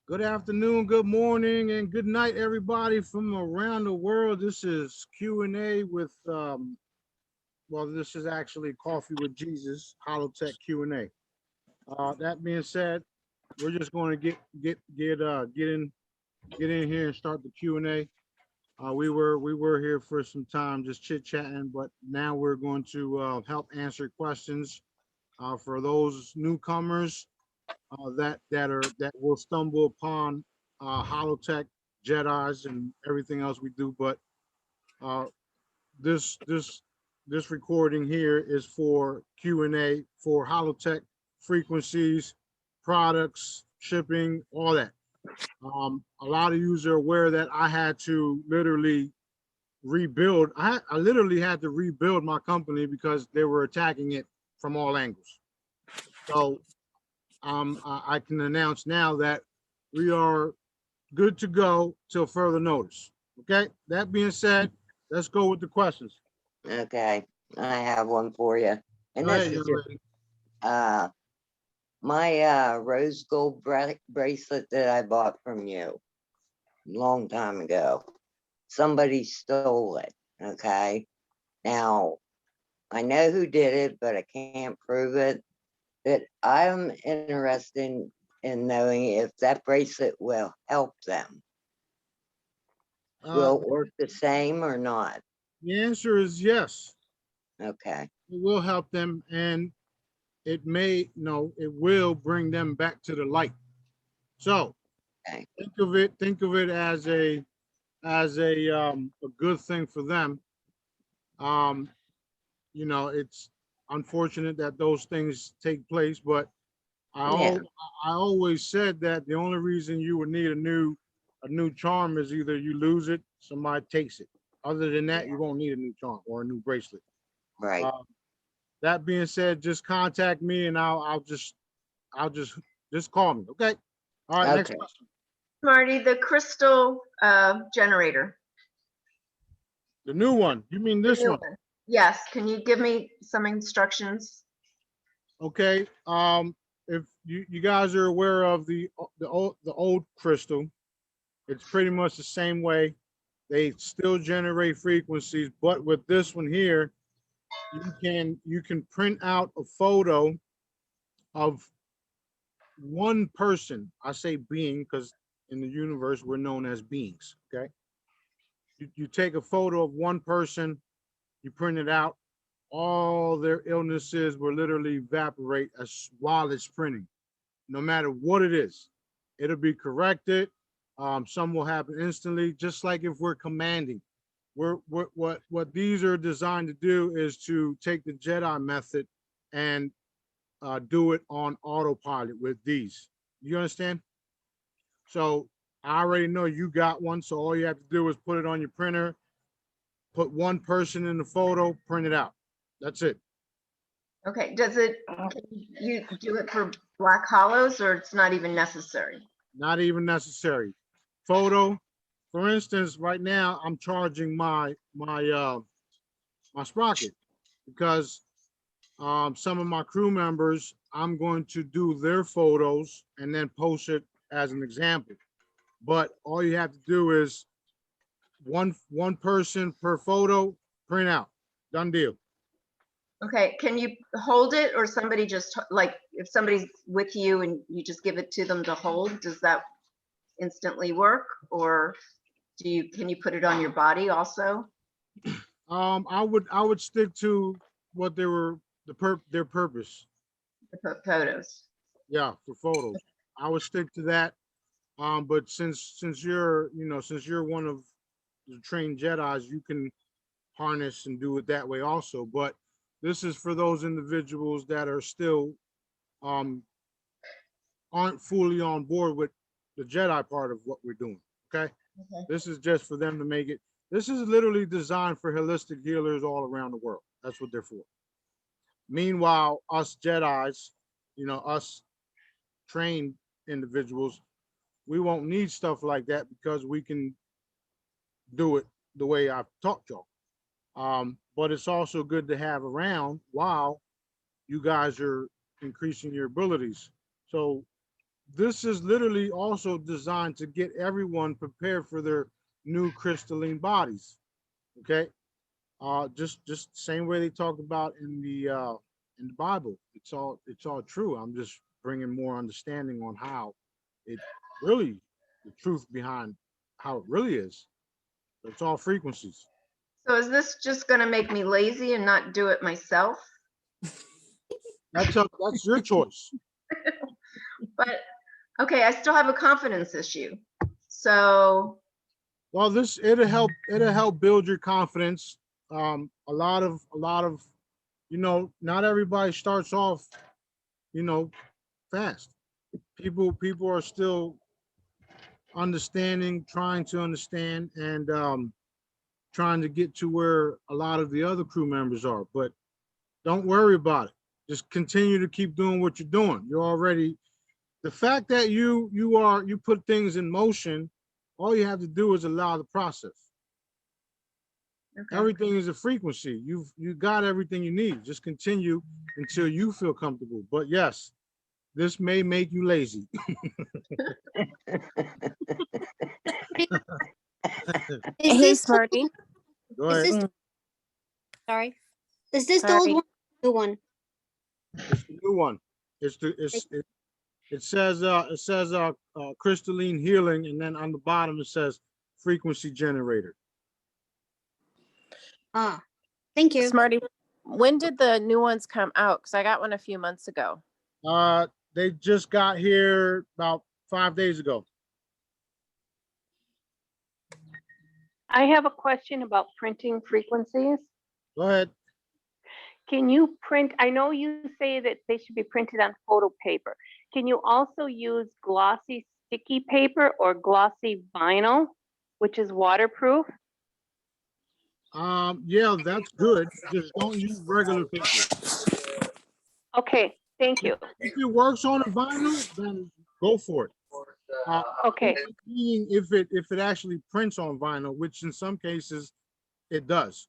Good afternoon, good morning, and good night, everybody from around the world. This is Q&A with, well, this is actually Coffee with Jesus, Holotech Q&A. That being said, we're just going to get in here and start the Q&A. We were here for some time just chit chatting, but now we're going to help answer questions for those newcomers that will stumble upon Holotech, Jedi's, and everything else we do. But uh, this this this recording here is for Q&A for Holotech frequencies, products, shipping, all that. A lot of you are aware that I had to literally rebuild. I literally had to rebuild my company because they were attacking it from all angles. So I can announce now that we are good to go till further notice. Okay. That being said, let's go with the questions. Okay, I have one for you. And Go this ahead, is young just lady. my rose gold bracelet that I bought from you a long time ago. Somebody stole it. Okay. Now, I know who did it, but I can't prove it. But I'm interested in knowing if that bracelet will help them. Uh, Will it work the same or not? the answer is yes. Okay. It will help them, and it may no, it will bring them back to the light. So Okay. think of it as a good thing for them. Um, it's unfortunate that those things take place, but I Yeah. al- I always said that the only reason you would need a new charm is either you lose it, somebody takes it. Other than that, you Yeah. won't need a new charm or a new bracelet. Right. Uh, that being said, just contact me and I'll just call me. Okay. All right. Next Okay. question. Smarty, the crystal generator, The new one. You mean the this new one? one. Yes, can you give me some instructions? Okay. If you guys are aware of the old crystal, it's pretty much the same way. They still generate frequencies, but with this one here, you can print out a photo of one person. I say being because in the universe we're known as beings. Okay. You take a photo of one person, you print it out, all their illnesses will literally evaporate as while it's printing, no matter what it is. It'll be corrected. Some will happen instantly, just like if we're commanding. What these are designed to do is to take the Jedi method and do it on autopilot with these. You understand? So I already know you got one. So all you have to do is put it on your printer, put one person in the photo, print it out. That's it. Okay, can you do it for black hollows or it's not even necessary? Not even necessary. Photo, for instance, right now I'm charging my sprocket because some of my crew members, I'm going to do their photos and then post it as an example. But all you have to do is one person per photo, print out, done deal. Okay, can you hold it or somebody just like if somebody's with you and you just give it to them to hold, does that instantly work? Or can you put it on your body also? I would stick to what they were their purpose. The photos. Yeah, for photos, I would stick to that. But since you're one of the trained Jedi's, you can harness and do it that way also. But this is for those individuals that are still um aren't fully on board with the Jedi part of what we're doing. Okay. Okay. This is just for them to make it. This is literally designed for holistic healers all around the world. That's what they're for. Meanwhile, us Jedi's, us trained individuals, we won't need stuff like that because we can do it the way I've taught y'all. But it's also good to have around while you guys are increasing your abilities. So this is literally also designed to get everyone prepared for their new crystalline bodies. Okay. Just same way they talk about in the Bible. It's all true. I'm just bringing more understanding on how it really, the truth behind how it really is. It's all frequencies. So is this just gonna make me lazy and not do it myself? That's your choice. But, okay, I still have a confidence issue. So, Well, it'll help build your confidence. A lot of not everybody starts off, fast. People are still understanding, trying to understand, and trying to get to where a lot of the other crew members are. But don't worry about it. Just continue to keep doing what you're doing. You're already, the fact that you put things in motion, all you have to do is allow the process. okay. Everything is a frequency. You got everything you need. Just continue until you feel comfortable. But yes, this may make you lazy. Is Hey, this Smarty. Go is ahead. this sorry? Is this the old Sorry. one? New one? It's the new one. It says crystalline healing, and then on the bottom it says frequency generator. Ah, thank you. Smarty, when did the new ones come out? Because I got one a few months ago. They just got here about 5 days ago. I have a question about printing frequencies. Go ahead. Can you print, I know you say that they should be printed on photo paper. Can you also use glossy sticky paper or glossy vinyl, which is waterproof? Yeah, that's good. Just don't use regular paper. Okay, thank you. If it works on a vinyl, then go for it. Okay, Meaning if it actually prints on vinyl, which in some cases it does,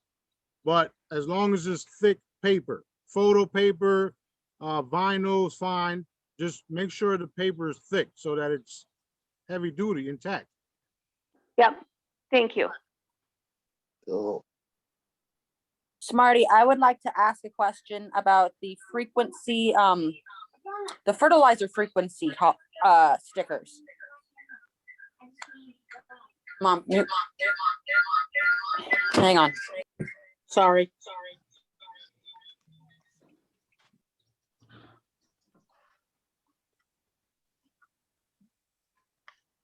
but as long as it's thick paper, photo paper, vinyl is fine. Just make sure the paper is thick so that it's heavy duty, intact. yep, thank you. Cool. Smarty, I would like to ask a question about the frequency, the fertilizer frequency stickers. Mom, hang on. Sorry.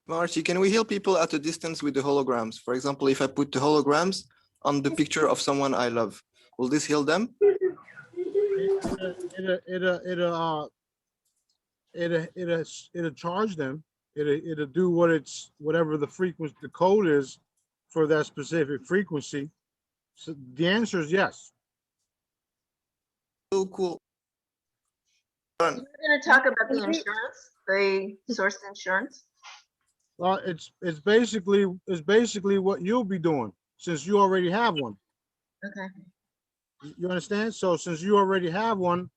Marcy, can we heal people at a distance with the holograms? For example, if I put the holograms on the picture of someone I love, will this heal them? It'll charge them. It'll do whatever the frequency, the code is for that specific frequency. So the answer is yes. So cool. We're gonna talk about the insurance, the source insurance. Well, it's basically what you'll be doing since you already have one. Okay. You understand? So since you already have one,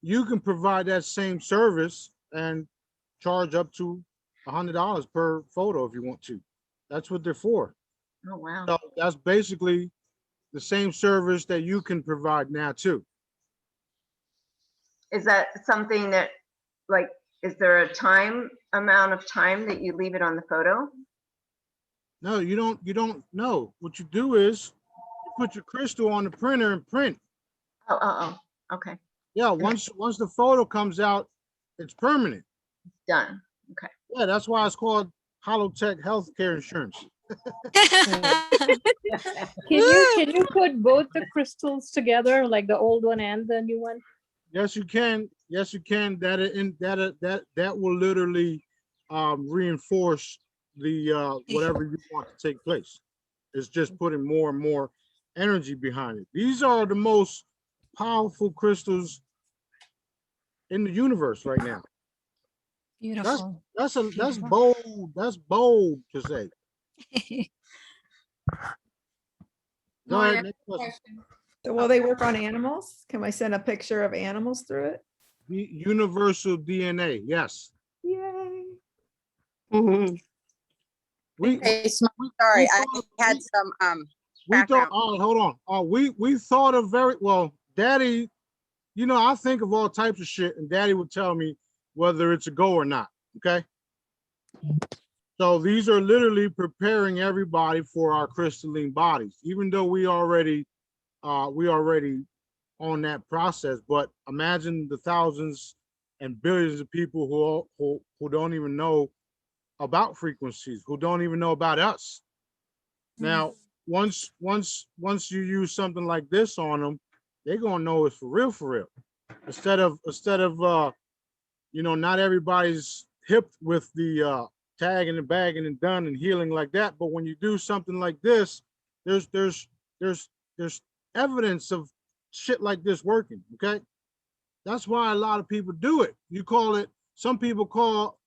you can provide that same service and charge up to $100 per photo if you want to. That's what they're for. Oh, wow. So that's basically the same service that you can provide now too. Is that something that, like, is there a amount of time that you leave it on the photo? No, you don't know. What you do is you put your crystal on the printer and print. Oh, okay, Yeah, once the photo comes out, it's permanent. done. Yeah, that's why it's called Holotech healthcare insurance. Can you put both the crystals together, like the old one and the new one? Yes, you can. Yes, you can. That will literally reinforce the whatever you want to take place. It's just putting more and more energy behind it. These are the most powerful crystals in the universe right now. Beautiful. That's bold. That's bold to say. Go ahead. Next question. So will they work on animals? Can I send a picture of animals through it? The universal DNA. Yes. Yay. Mhm. We Hey, Smarty, we sorry, I thought of- had some we thought. background. Oh, hold on. We thought of very well, Daddy. You know, I think of all types of shit, and Daddy would tell me whether it's a go or not. Okay. So these are literally preparing everybody for our crystalline bodies, even though we already on that process. But imagine the thousands and billions of people who don't even know about frequencies, who don't even know about us. Now, once you use something like this on them, they're gonna know it's for real, for real. Instead of you know, not everybody's hip with the tagging and bagging and done and healing like that. But when you do something like this, there's evidence of shit like this working. Okay, that's why a lot of people do it. You call it. Some people call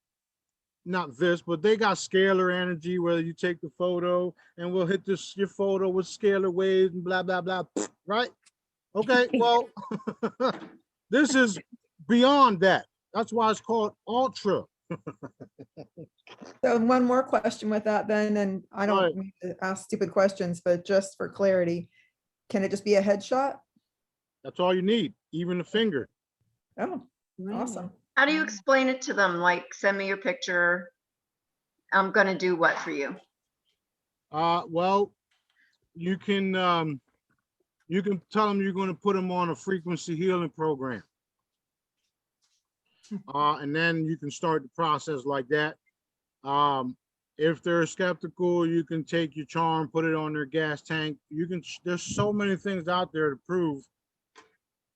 not this, but they got scalar energy. Whether you take the photo and we'll hit your photo with scalar waves and blah blah blah. Right? Okay. Well, this is beyond that. That's why it's called ultra. So one more question with that then, and I Go ahead. don't mean to ask stupid questions, but just for clarity, can it just be a headshot? That's all you need, even a finger. Oh, awesome. How do you explain it to them? Like, send me your picture. I'm gonna do what for you? Well, you can tell them you're going to put them on a frequency healing program. And then you can start the process like that. If they're skeptical, you can take your charm, put it on their gas tank. You can, there's so many things out there to prove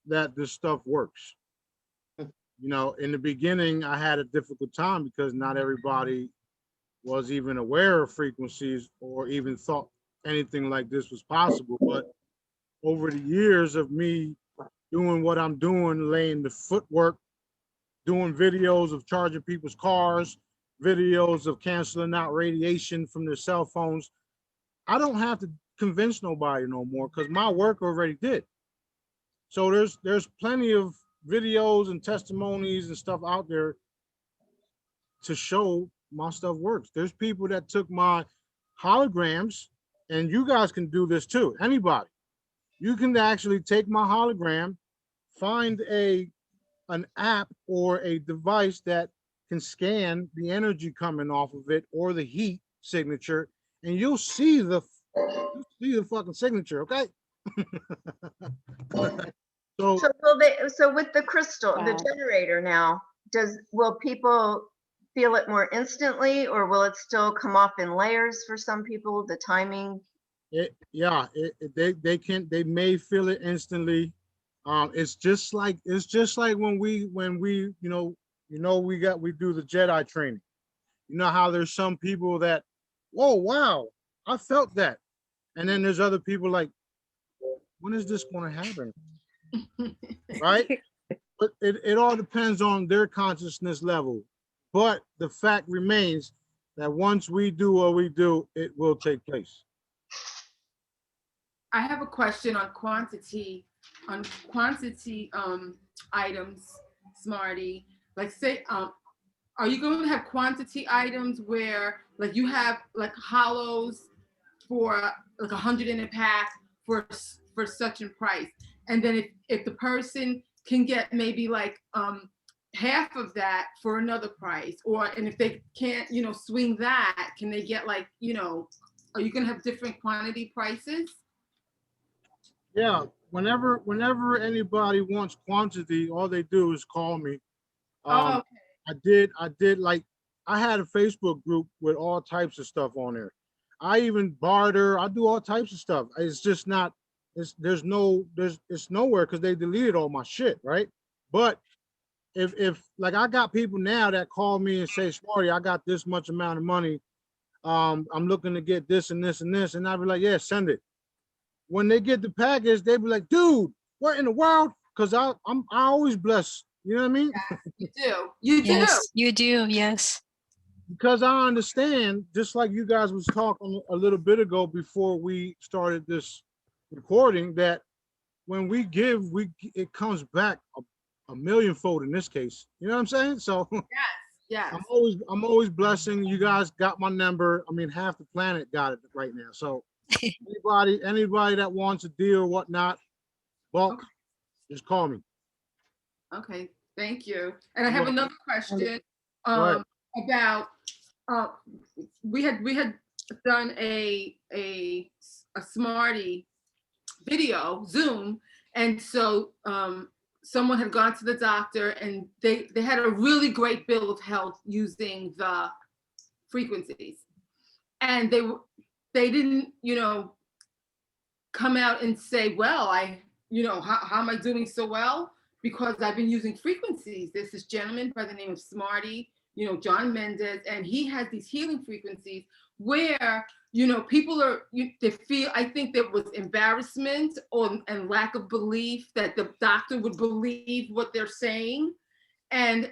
that this stuff works. You know, in the beginning, I had a difficult time because not everybody was even aware of frequencies or even thought anything like this was possible. But over the years of me doing what I'm doing, laying the footwork, doing videos of charging people's cars, videos of canceling out radiation from their cell phones, I don't have to convince nobody no more because my work already did. So there's plenty of videos and testimonies and stuff out there to show my stuff works. There's people that took my holograms, and you guys can do this too, anybody. You can actually take my hologram, find an app or a device that can scan the energy coming off of it or the heat signature, and you'll see the fucking signature, okay? So So with the crystal, the Wow. generator now, will people feel it more instantly, or will it still come off in layers for some people, the timing? they may feel it instantly. It's just like when we we do the Jedi training. You know how there's some people that, oh wow, I felt that, and then there's other people like, when is this going to happen? Right? But it all depends on their consciousness level. But the fact remains that once we do what we do, it will take place. I have a question on quantity items, Smarty. Like say, are you going to have quantity items where like you have like hollows for like 100 in a pack for such a price, and then if the person can get maybe like half of that for another price, and if they can't swing that, can they get like are you going to have different quantity prices? Yeah, whenever anybody wants quantity, all they do is call me. Oh, okay. I did like, I had a Facebook group with all types of stuff on there. I even barter. I do all types of stuff. It's just not. It's nowhere because they deleted all my shit, right? But if like I got people now that call me and say, Smarty, I got this much amount of money. I'm looking to get this and this and this, and I'd be like, yeah, send it. When they get the package, they be like, dude, what in the world? Because I always bless. You know what I mean? You do. You do. Yes, you do. Yes. Because I understand, just like you guys was talking a little bit ago before we started this recording, that when we give, it comes back a millionfold in this case. You know what I'm saying? So yes. Yes. I'm always blessing. You guys got my number. I mean, half the planet got it right now. So anybody that wants a deal or whatnot, bulk, just call me. Okay, thank you. And I have You're another question Go ahead. about we had done a Smarty video Zoom, and so someone had gone to the doctor and they had a really great bill of health using the frequencies, and they didn't, you know, come out and say, well, how am I doing so well? Because I've been using frequencies. There's this gentleman by the name of Smarty, you know, John Mendez, and he has these healing frequencies where, you know, people they feel, I think there was embarrassment and lack of belief that the doctor would believe what they're saying. And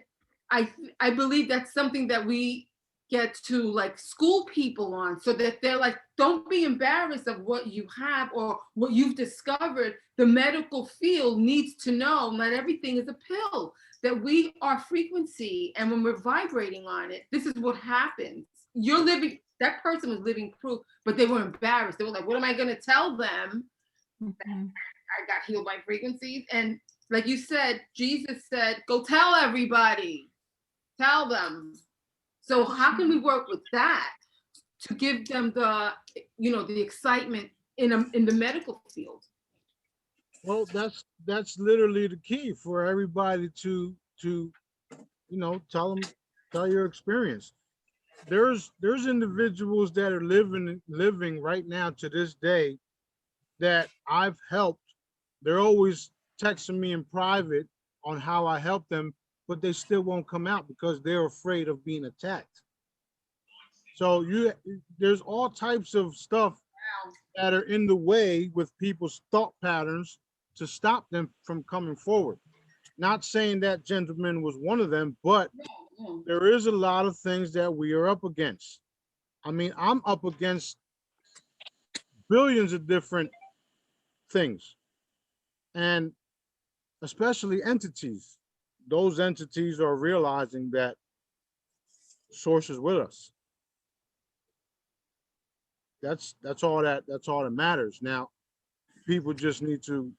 I believe that's something that we get to like school people on, so that they're like, don't be embarrassed of what you have or what you've discovered. The medical field needs to know not everything is a pill, that we are frequency, and when we're vibrating on it, this is what happens. You're living, that person was living proof, but they were embarrassed. They were like, what am I going to tell them? I got healed by frequencies. And like you said, Jesus said, go tell everybody, tell them. So how can we work with that to give them the, you know, the excitement in the medical field? Well, that's literally the key for everybody to you know, tell your experience. There's individuals that are living right now to this day that I've helped. They're always texting me in private on how I help them, but they still won't come out because they're afraid of being attacked. So there's all types of stuff that are in the way with people's thought patterns to stop them from coming forward. Not saying that gentleman was one of them, but there is a lot of things that we are up against. I mean, I'm up against billions of different things, and especially entities. Those entities are realizing that source is with us. That's all that matters. Now, people just need to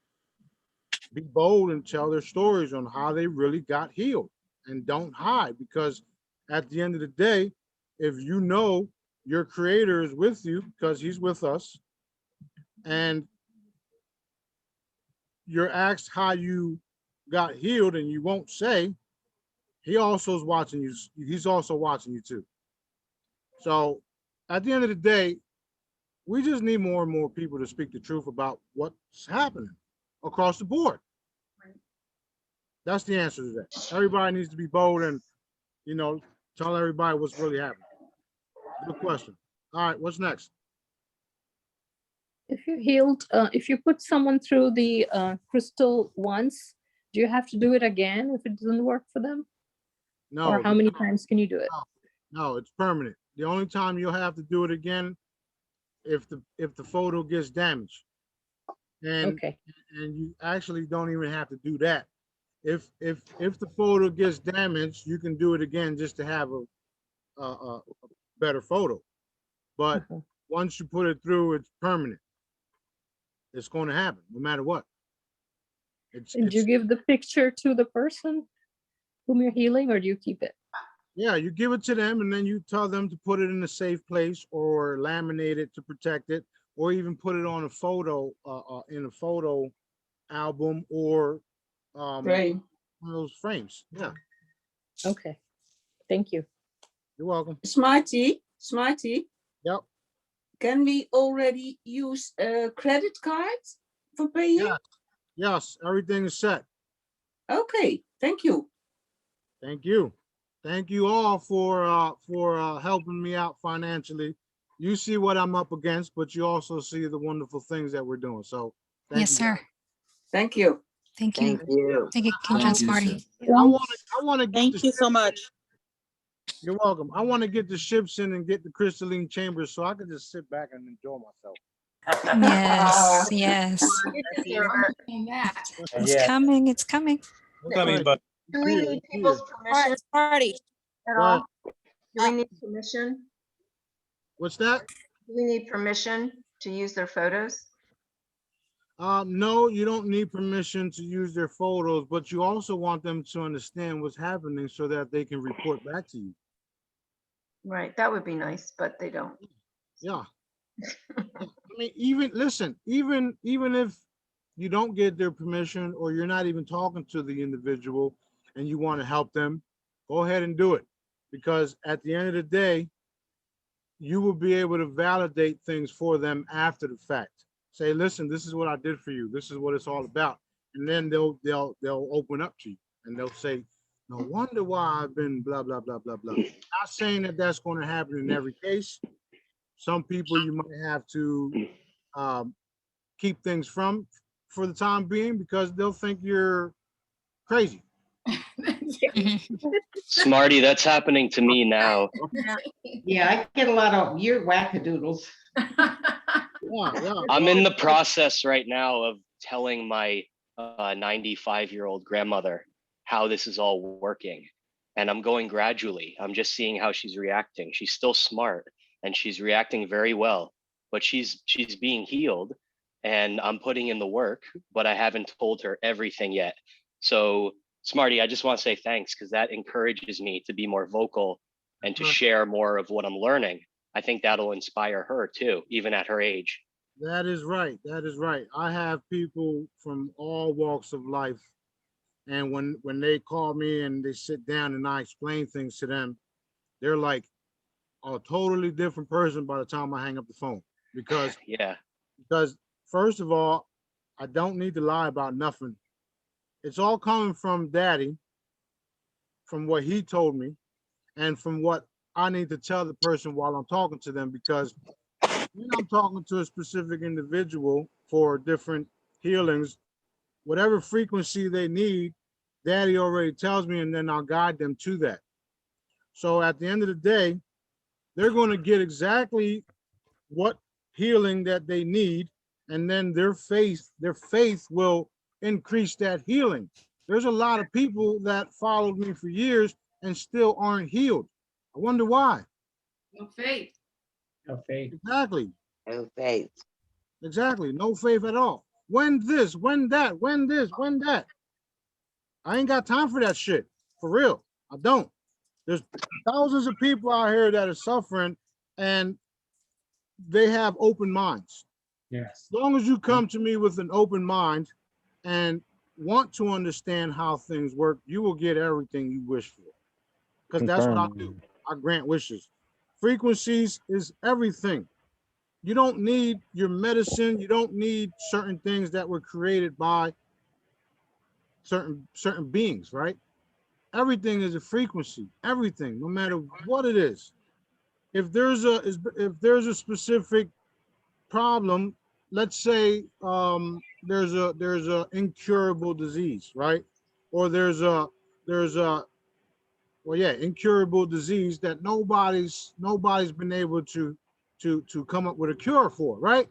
be bold and tell their stories on how they really got healed, and don't hide, because at the end of the day, if you know your creator is with you because he's with us, and you're asked how you got healed and you won't say, he also is watching you. He's also watching you too. So at the end of the day, we just need more and more people to speak the truth about what's happening across the board. That's the answer to that. Everybody needs to be bold and, you know, tell everybody what's really happening. Good question. All right, what's next? If you're healed, if you put someone through the crystal once, do you have to do it again if it doesn't work for them? No. Or how many times can you do it? No, it's permanent. The only time you'll have to do it again if the photo gets damaged. And you actually don't even have to do that. If the photo gets damaged, you can do it again just to have a better photo. But once you put it through, it's permanent. It's going to happen no matter what. And do you give the picture to the person whom you're healing, or do you keep it? Yeah, you give it to them, and then you tell them to put it in a safe place or laminate it to protect it, or even put it on a photo in a photo album or Frame. one of those frames. Yeah. Okay. Thank you. You're welcome. Smarty. Yep. Can we already use a credit card for paying? Yeah. Yes, everything is set. Okay, thank you. Thank you. Thank you all for helping me out financially. You see what I'm up against, but you also see the wonderful things that we're doing. So thank Yes, you. sir. Thank you. Thank you. Thank you, King Smarty. I want to get Thank you so much. You're welcome. I want to get the ships in and get the crystalline chambers so I can just sit back and enjoy myself. Yes, yes. It's coming. It's coming. Coming, but Do we need people's permission? Smarty. at Go ahead. all? Do we need permission? What's that? Do we need permission to use their photos? No, you don't need permission to use their photos, but you also want them to understand what's happening so that they can report back to you. Right, that would be nice, but they don't. Yeah. I mean, even listen, even if you don't get their permission or you're not even talking to the individual and you want to help them, go ahead and do it. Because at the end of the day, you will be able to validate things for them after the fact. Say, listen, this is what I did for you. This is what it's all about. And then they'll open up to you and they'll say, no wonder why I've been blah, blah, blah, blah, blah. Not saying that that's going to happen in every case. Some people you might have to keep things from for the time being because they'll think you're crazy. Smarty, that's happening to me now. Yeah, I get a lot of your wackadoodles. I'm in the process right now of telling my 95-year-old grandmother how this is all working. And I'm going gradually. I'm just seeing how she's reacting. She's still smart and she's reacting very well, but she's being healed and I'm putting in the work, but I haven't told her everything yet. So Smarty, I just want to say thanks because that encourages me to be more vocal and to share more of what I'm learning. I think that'll inspire her too, even at her age. That is right. That is right. I have people from all walks of life. And when they call me and they sit down and I explain things to them, they're like a totally different person by the time I hang up the phone. Because first of all, I don't need to lie about nothing. It's all coming from Daddy, from what he told me, and from what I need to tell the person while I'm talking to them, because when I'm talking to a specific individual for different healings, whatever frequency they need, Daddy already tells me, and then I'll guide them to that. So at the end of the day, they're going to get exactly what healing that they need, and then their faith will increase that healing. There's a lot of people that followed me for years and still aren't healed. I wonder why. No faith. No faith. Exactly. No faith. Exactly. No faith at all. When this, when that, when this, when that. I ain't got time for that shit. For real. I don't. There's thousands of people out here that are suffering and they have open minds. Yes. As long as you come to me with an open mind and want to understand how things work, you will get everything you wish for. Because that's what I do. I grant wishes. Frequencies is everything. You don't need your medicine. You don't need certain things that were created by certain beings, right? Everything is a frequency. Everything, no matter what it is. If there's a specific problem, let's say there's a incurable disease, right? Or there's a incurable disease that nobody's been able to come up with a cure for, right?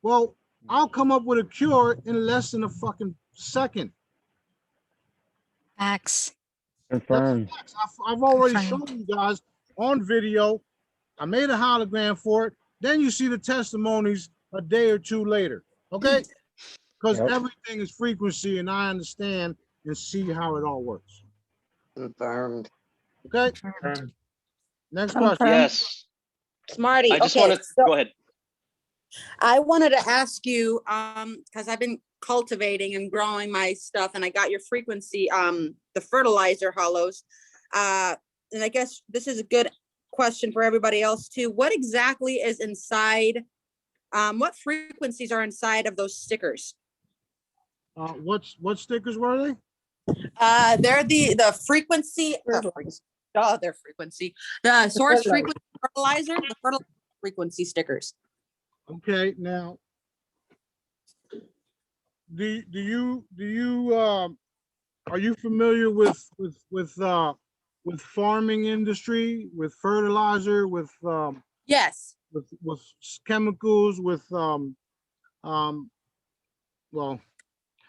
Well, I'll come up with a cure in less than a fucking second. Facts. Confirmed. I've already shown you guys on video. I made a hologram for it. Then you see the testimonies a day or two later, okay? Because everything is frequency and I understand and see how it all works. Confirmed. Okay. Next question. Yes. Smarty, I just okay, want to go ahead. I wanted to ask you, because I've been cultivating and growing my stuff and I got your frequency, the fertilizer hollows. And I guess this is a good question for everybody else too. What exactly is inside, what frequencies are inside of those stickers? What stickers were they? They're the frequency, their frequency, the source frequency fertilizer, the fertilizer frequency stickers. Okay, now, do you are you familiar with farming industry, with fertilizer, with yes, with chemicals, with well,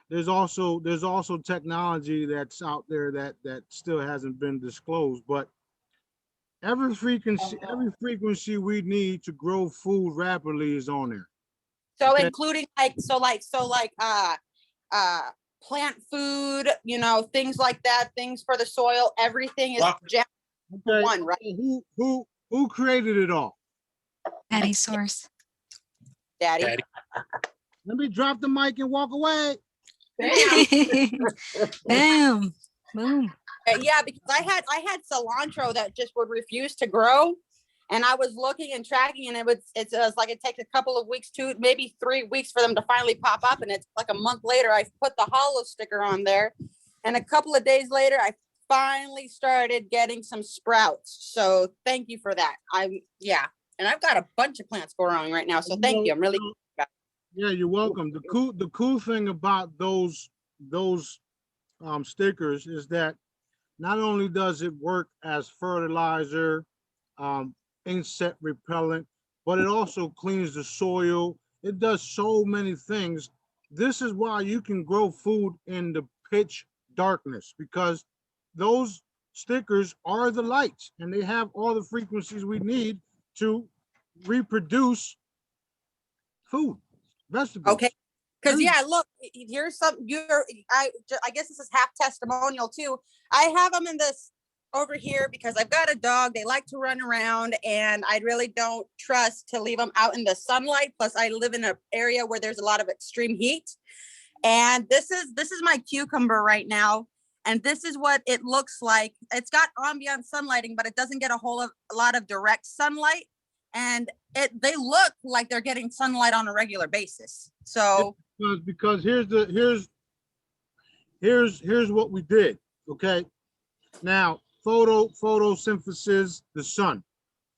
there's also technology that's out there that still hasn't been disclosed, but Every frequency we need to grow food rapidly is on there. So Okay. including plant food, you know, things like that, things for the soil, everything is jammed into Okay. one, right? Who created it all? Daddy source. Daddy. Let me drop the mic and walk away. Bam. Boom. Yeah, because I had cilantro that just would refuse to grow, and I was looking and tracking, and it's like it takes a couple of weeks, 2, maybe 3 weeks for them to finally pop up, and it's like a month later I put the hollow sticker on there, and a couple of days later I finally started getting some sprouts. So thank you for that. And I've got a bunch of plants growing right now, so thank you. I'm really Yeah, you're welcome. The cool thing about those stickers is that not only does it work as fertilizer, insect repellent, but it also cleans the soil. It does so many things. This is why you can grow food in the pitch darkness, because those stickers are the lights and they have all the frequencies we need to reproduce food, vegetables. Okay. Because yeah, look, here's some. I guess this is half testimonial too. I have them in this over here because I've got a dog. They like to run around, and I really don't trust to leave them out in the sunlight. Plus, I live in an area where there's a lot of extreme heat. And this is my cucumber right now, and this is what it looks like. It's got ambient sunlighting, but it doesn't get a lot of direct sunlight. And they look like they're getting sunlight on a regular basis. So because here's what we did. Okay, now photosynthesis, the sun.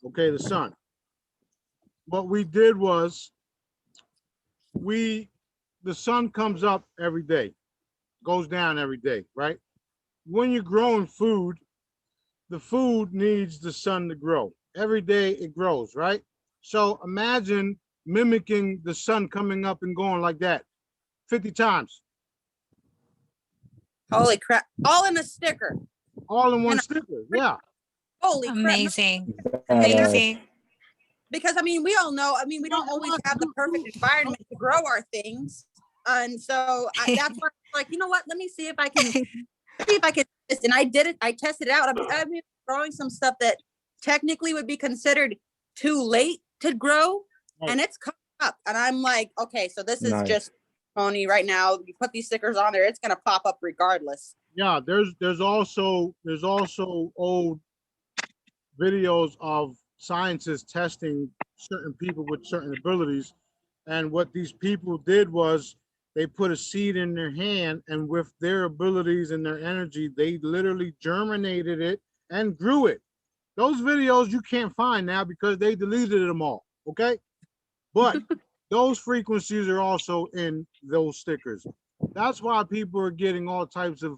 Okay, the sun. What we did was the sun comes up every day, goes down every day, right? When you're growing food, the food needs the sun to grow. Every day it grows, right? So imagine mimicking the sun coming up and going like that 50 times. Holy crap. All in a sticker. All in one sticker, yeah. Holy Amazing. crap. Amazing. Because I mean, we all know, I mean, we don't always have the perfect environment to grow our things. And so that's why I'm like, you know what, let me see if I can and I did it. I tested it out. I've been growing some stuff that technically would be considered too late to grow, and it's coming up. And I'm like, okay, so this is just phony right now. You put these stickers on there, it's gonna pop up regardless. Yeah, there's also old videos of scientists testing certain people with certain abilities, and what these people did was they put a seed in their hand, and with their abilities and their energy, they literally germinated it and grew it. Those videos you can't find now because they deleted them all, okay? But those frequencies are also in those stickers. That's why people are getting all types of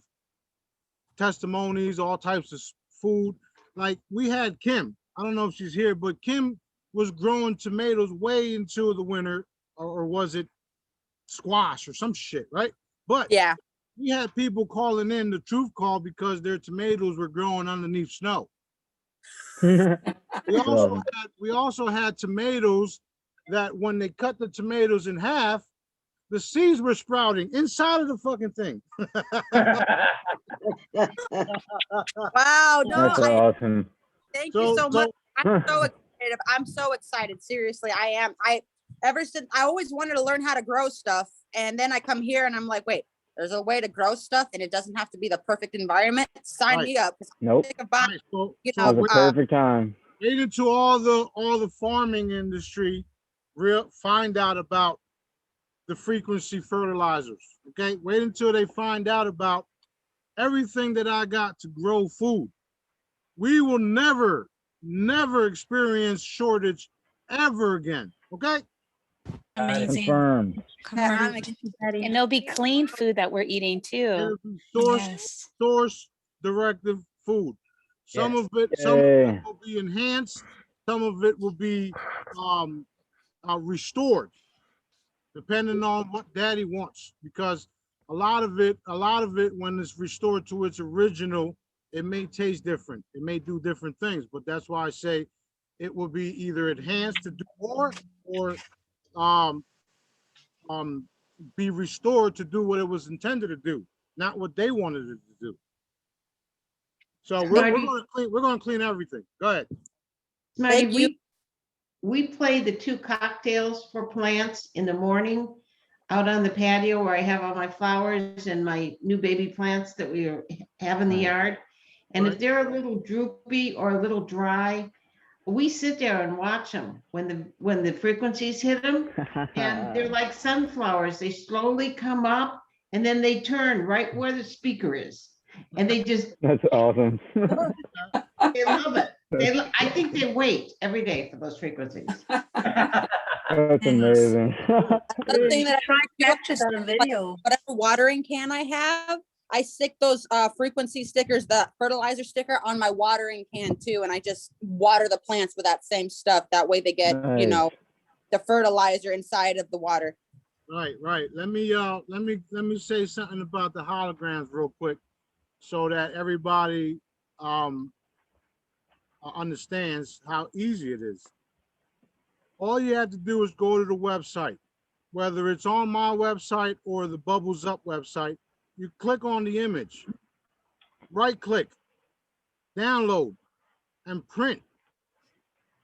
testimonies, all types of food. Like we had Kim, I don't know if she's here, but Kim was growing tomatoes way into the winter, or was it squash or some shit, right? But yeah, we had people calling in the truth call because their tomatoes were growing underneath snow. We also had tomatoes that when they cut the tomatoes in half, the seeds were sprouting inside of the fucking thing. Wow, no, That's awesome. Thank you so much. I'm so excited. I'm so excited. Seriously, I am. Ever since I always wanted to learn how to grow stuff, and then I come here and I'm like, wait, there's a way to grow stuff, and it doesn't have to be the perfect environment. Sign me up. Nope. Think about, That was a perfect time. Get into all the farming industry, find out about the frequency fertilizers. Okay, wait until they find out about everything that I got to grow food. We will never experience shortage ever again. Okay. Amazing. Confirmed. And it'll be clean food that we're eating too. Source directive food. Some of it will be enhanced. Some of it will be restored, depending on what Daddy wants. Because a lot of it, when it's restored to its original, it may taste different. It may do different things, but that's why I say it will be either enhanced to do more or um, be restored to do what it was intended to do, not what they wanted it to do. So we're gonna clean everything. Go ahead. Smarty, we play the 2 cocktails for plants in the morning out on the patio where I have all my flowers and my new baby plants that we have in the yard. And if they're a little droopy or a little dry, we sit there and watch them when the frequencies hit them. And they're like sunflowers. They slowly come up and then they turn right where the speaker is. And they just, That's awesome. they love it. I think they wait every day for those frequencies. That's amazing. Another thing that Try to capture that on video. whatever watering can I have, I stick those frequency stickers, the fertilizer sticker on my watering can too, and I just water the plants with that same stuff. That way they get, you know, the fertilizer inside of the water. Right. Let me say something about the holograms real quick, so that everybody understands how easy it is. All you have to do is go to the website, whether it's on my website or the Bubbles Up website. You click on the image, right click, download, and print.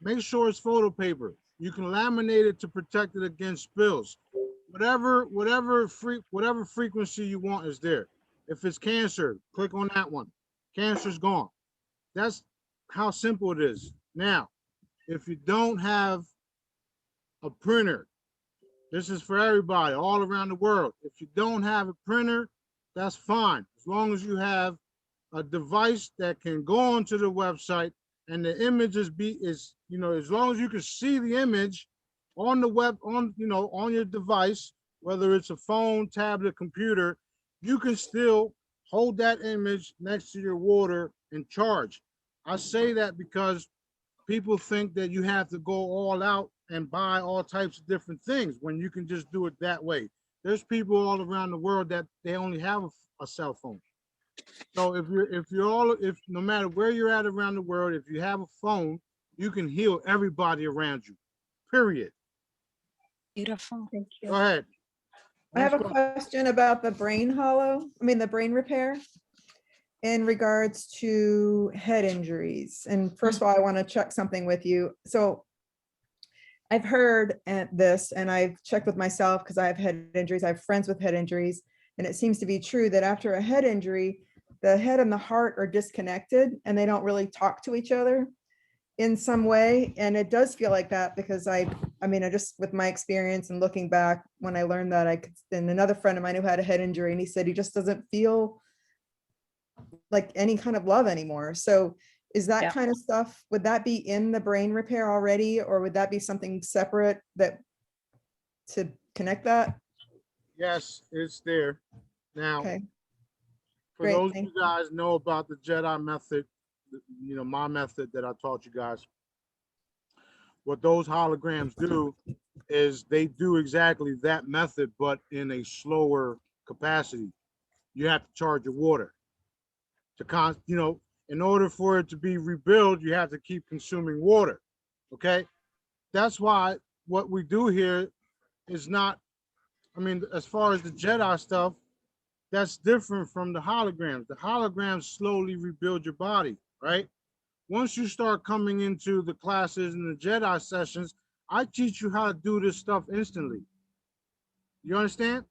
Make sure it's photo paper. You can laminate it to protect it against spills. Whatever frequency you want is there. If it's cancer, click on that one. Cancer's gone. That's how simple it is. Now, if you don't have a printer, this is for everybody all around the world. If you don't have a printer, that's fine. As long as you have a device that can go onto the website and the image is as long as you can see the image on the web, on your device, whether it's a phone, tablet, computer, you can still hold that image next to your water and charge. I say that because people think that you have to go all out and buy all types of different things when you can just do it that way. There's people all around the world that they only have a cell phone. So if no matter where you're at around the world, if you have a phone, you can heal everybody around you, period. Beautiful. Thank you. Go ahead. I have a question about the the brain repair in regards to head injuries. And first of all, I want to check something with you. So I've heard this, and I've checked with myself because I have head injuries. I have friends with head injuries, and it seems to be true that after a head injury, the head and the heart are disconnected and they don't really talk to each other in some way. And it does feel like that because I just with my experience and looking back when I learned that, and another friend of mine who had a head injury, and he said he just doesn't feel like any kind of love anymore. So is that kind of stuff, would that be in the brain repair already, or would that be something separate to connect that? Yes, it's there. Now, okay. For those of you guys know about the Jedi method, my method that I taught you guys, what those holograms do is they do exactly that method, but in a slower capacity. You have to charge your water. In order for it to be rebuilt, you have to keep consuming water, okay? That's why what we do here is not, as far as the Jedi stuff, that's different from the holograms. The holograms slowly rebuild your body, right? Once you start coming into the classes and the Jedi sessions, I teach you how to do this stuff instantly. You understand?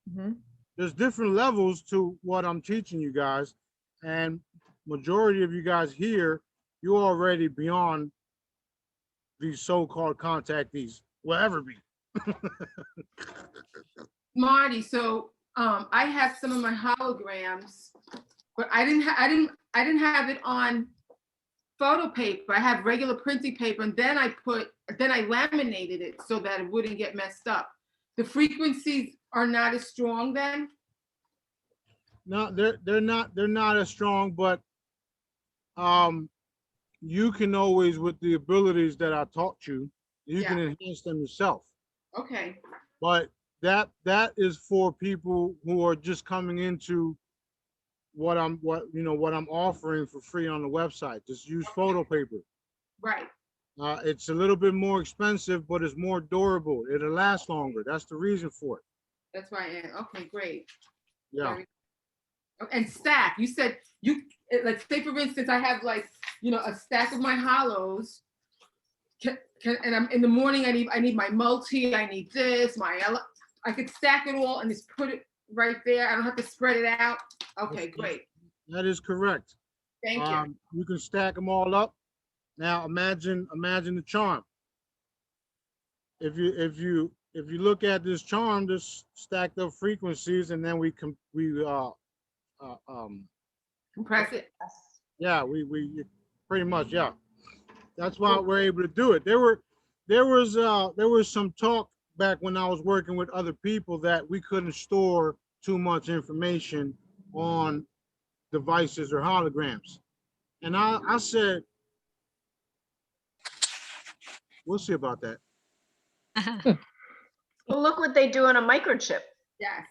Mm-hmm. There's different levels to what I'm teaching you guys, and majority of you guys here, you're already beyond these so-called contactees, will ever be. Marty, so I have some of my holograms, but I didn't have it on photo paper. I have regular printing paper, and then I laminated it so that it wouldn't get messed up. The frequencies are not as strong then? No, they're not as strong, but you can always, with the abilities that I taught you, you can enhance them yourself. Okay. But that is for people who are just coming into what I'm offering for free on the website. Just use photo paper. Right. It's a little bit more expensive, but it's more durable. It'll last longer. That's the reason for it. That's right. Okay, great. Yeah. And stack. You said like, say for instance, I have like, a stack of my hollows. And I'm in the morning. I need my multi. I need this. I could stack it all and just put it right there. I don't have to spread it out. Okay, great. That is correct. Thank you. You can stack them all up. Now imagine the charm. If you look at this charm, this stacked up frequencies, and then we compress it. Yeah, we pretty much, yeah. That's why we're able to do it. There was some talk back when I was working with other people that we couldn't store too much information on devices or holograms. And I said, we'll see about that. Well, look what they do on a microchip. Yes.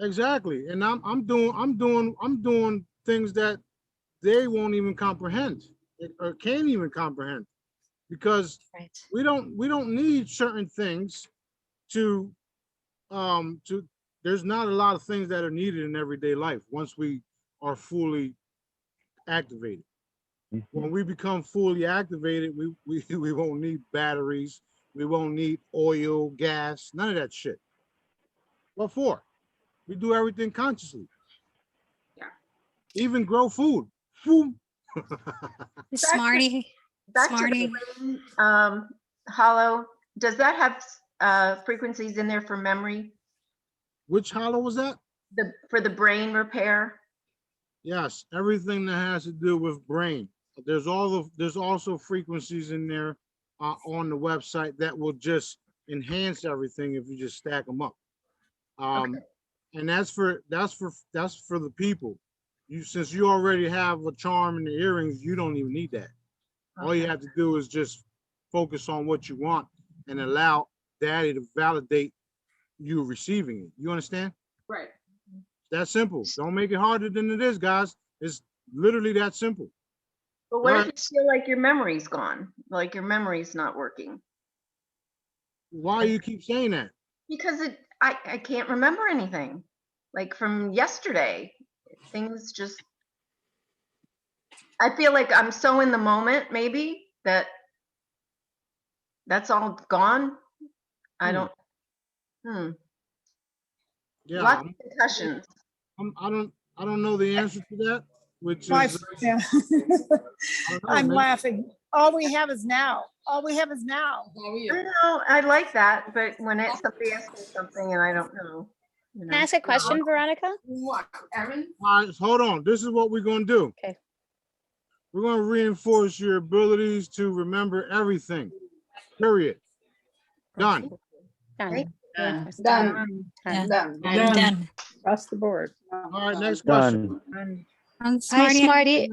Exactly. And I'm doing things that they won't even comprehend or can't even comprehend, because we don't need certain things to there's not a lot of things that are needed in everyday life once we are fully activated. When we become fully activated, we won't need batteries, we won't need oil, gas, none of that shit. What for? We do everything consciously. Yeah. Even grow food. Food. Smarty. Back Smarty. to the brain, hollow. Does that have frequencies in there for memory? Which hollow was that? For the brain repair. Yes, everything that has to do with brain. There's also frequencies in there on the website that will just enhance everything if you just stack them up. And that's for the people. Since you already have a charm in the earrings, you don't even need that. All you have to do is just focus on what you want and allow Daddy to validate you receiving it. You understand? Right. That's simple. Don't make it harder than it is, guys. It's literally that simple. But what if you feel like your memory's gone? Like your memory's not working? Why do you keep saying that? Because I can't remember anything. Like from yesterday, things just, I feel like I'm so in the moment maybe that's all gone. I don't, Yeah. Lots of concussions. I don't know the answer to that, which My, is yeah. I'm man. laughing. All we have is now. All we have is now. I know, I like that, but when somebody asks me something and I don't know. Can I ask a question, Veronica? What, Erin? All right, hold on. This is what we're going to do. Okay. We're going to reinforce your abilities to remember everything. Period. Done. Done. Done. Across the board. All right, next question. Hi, Smarty. Smarty.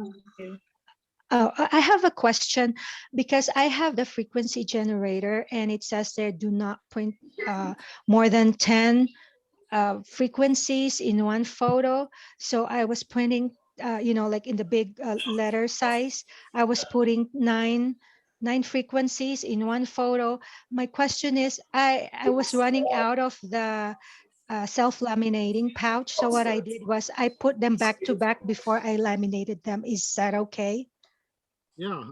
Oh, I have a question because I have the frequency generator and it says there do not print more than 10 frequencies in one photo. So I was printing, like in the big letter size, I was putting nine frequencies in one photo. My question is, I was running out of the self-laminating pouch. So what I did was I put them back to back before I laminated them. Is that okay? Yeah,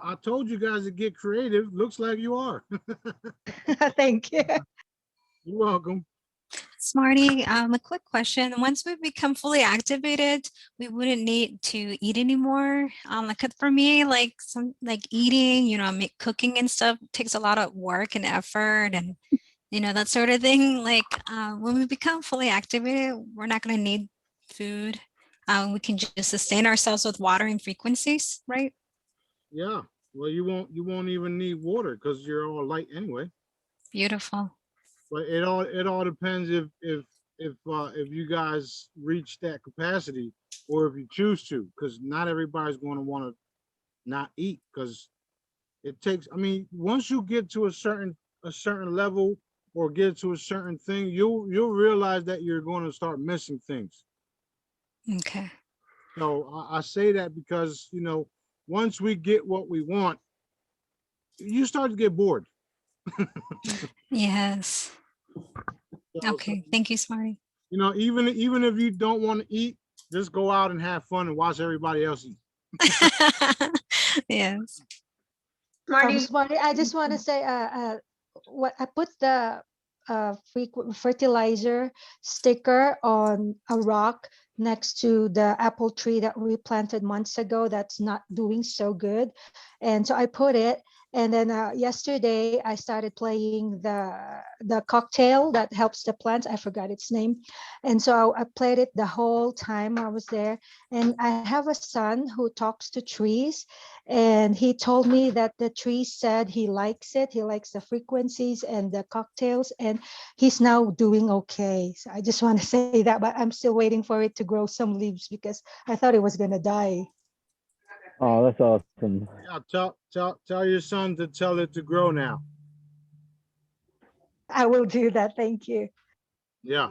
I told you guys to get creative. Looks like you are. Thank you. You're welcome. Smarty, a quick question. Once we become fully activated, we wouldn't need to eat anymore. Like for me, like eating, cooking and stuff takes a lot of work and effort and that sort of thing. Like when we become fully activated, we're not going to need food. We can just sustain ourselves with water and frequencies, right? Yeah. Well, you won't even need water because you're all light anyway. Beautiful. But it all depends if you guys reach that capacity or if you choose to, because not everybody's going to want to not eat, because it takes. I mean, once you get to a certain level or get to a certain thing, you'll realize that you're going to start missing things. Okay. So I say that because, you know, once we get what we want, you start to get bored. Yes. So, Okay. Thank you, Smarty. you know, even if you don't want to eat, just go out and have fun and watch everybody else eat. Yes. Smarty, Smarty, I just want to say, what I put the frequent fertilizer sticker on a rock next to the apple tree that we planted months ago that's not doing so good. And so I put it, and then yesterday I started playing the cocktail that helps the plants. I forgot its name. And so I played it the whole time I was there. And I have a son who talks to trees, and he told me that the tree said he likes it. He likes the frequencies and the cocktails, and he's now doing okay. So I just want to say that, but I'm still waiting for it to grow some leaves because I thought it was gonna die. Oh, that's awesome. Yeah, tell your son to tell it to grow now. I will do that. Thank you. Yeah.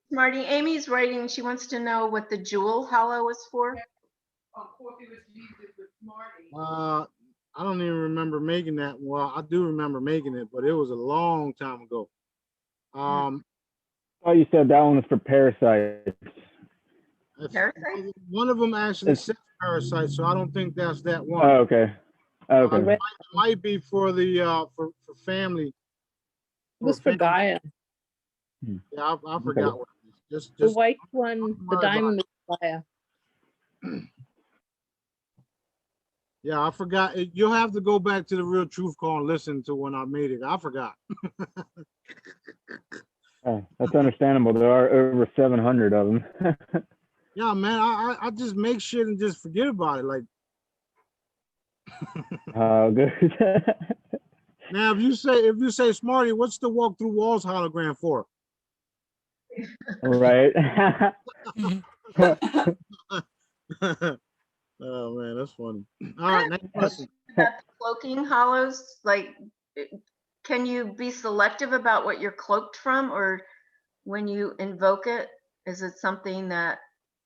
Smarty, Amy's writing, she wants to know what the jewel hollow is for. I don't even remember making that. Well, I do remember making it, but it was a long time ago. Oh, you said that one was for parasites. Parasite? One of them actually said parasite, so I don't think that's that one. Oh, okay. Okay. It might be for the for family. It was for Gaia. Yeah, I forgot what it is. The white one, the diamond is Gaia. Yeah, I forgot. You'll have to go back to the Real Truth Call and listen to when I made it. I forgot. Oh, that's understandable. There are over 700 of them. Yeah, man, I just make shit and just forget about it. Like, Oh, good. now, if you say Smarty, what's the walk through walls hologram for? Right. Oh man, that's funny. All right, next question. About the cloaking hollows, like, can you be selective about what you're cloaked from, or when you invoke it, is it something that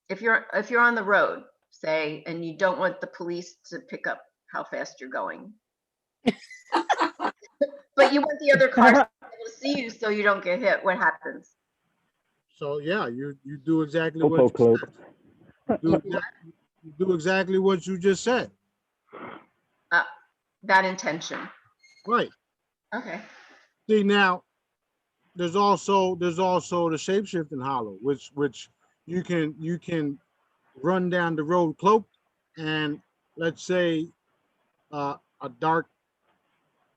if you're on the road, say, and you don't want the police to pick up how fast you're going, but you want the other cars to be able to see you so you don't get hit, what happens? So yeah, you do exactly what you said. You do exactly what you just said. That intention. Right. Okay. See, now there's also the shape-shifting hollow, which you can run down the road cloaked, and let's say a dark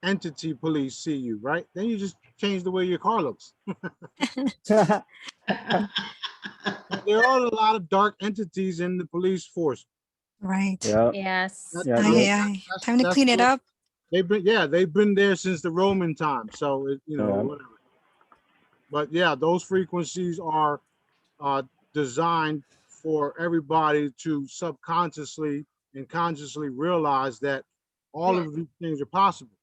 entity police see you, right? Then you just change the way your car looks. There are a lot of dark entities in the police force. Right. Yeah. Yes. Time to clean it up. They've been there since the Roman time. So whatever. But yeah, those frequencies are designed for everybody to subconsciously and consciously realize that all of these things are possible.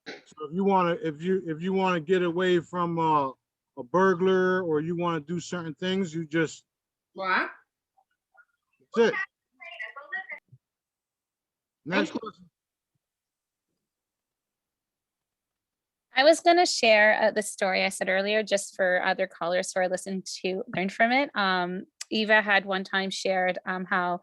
So if you want to get away from a burglar, or you want to do certain things, you just What? That's it. Next question. I was going to share the story I said earlier, just for other callers who are listening to learn from it. Eva had one time shared how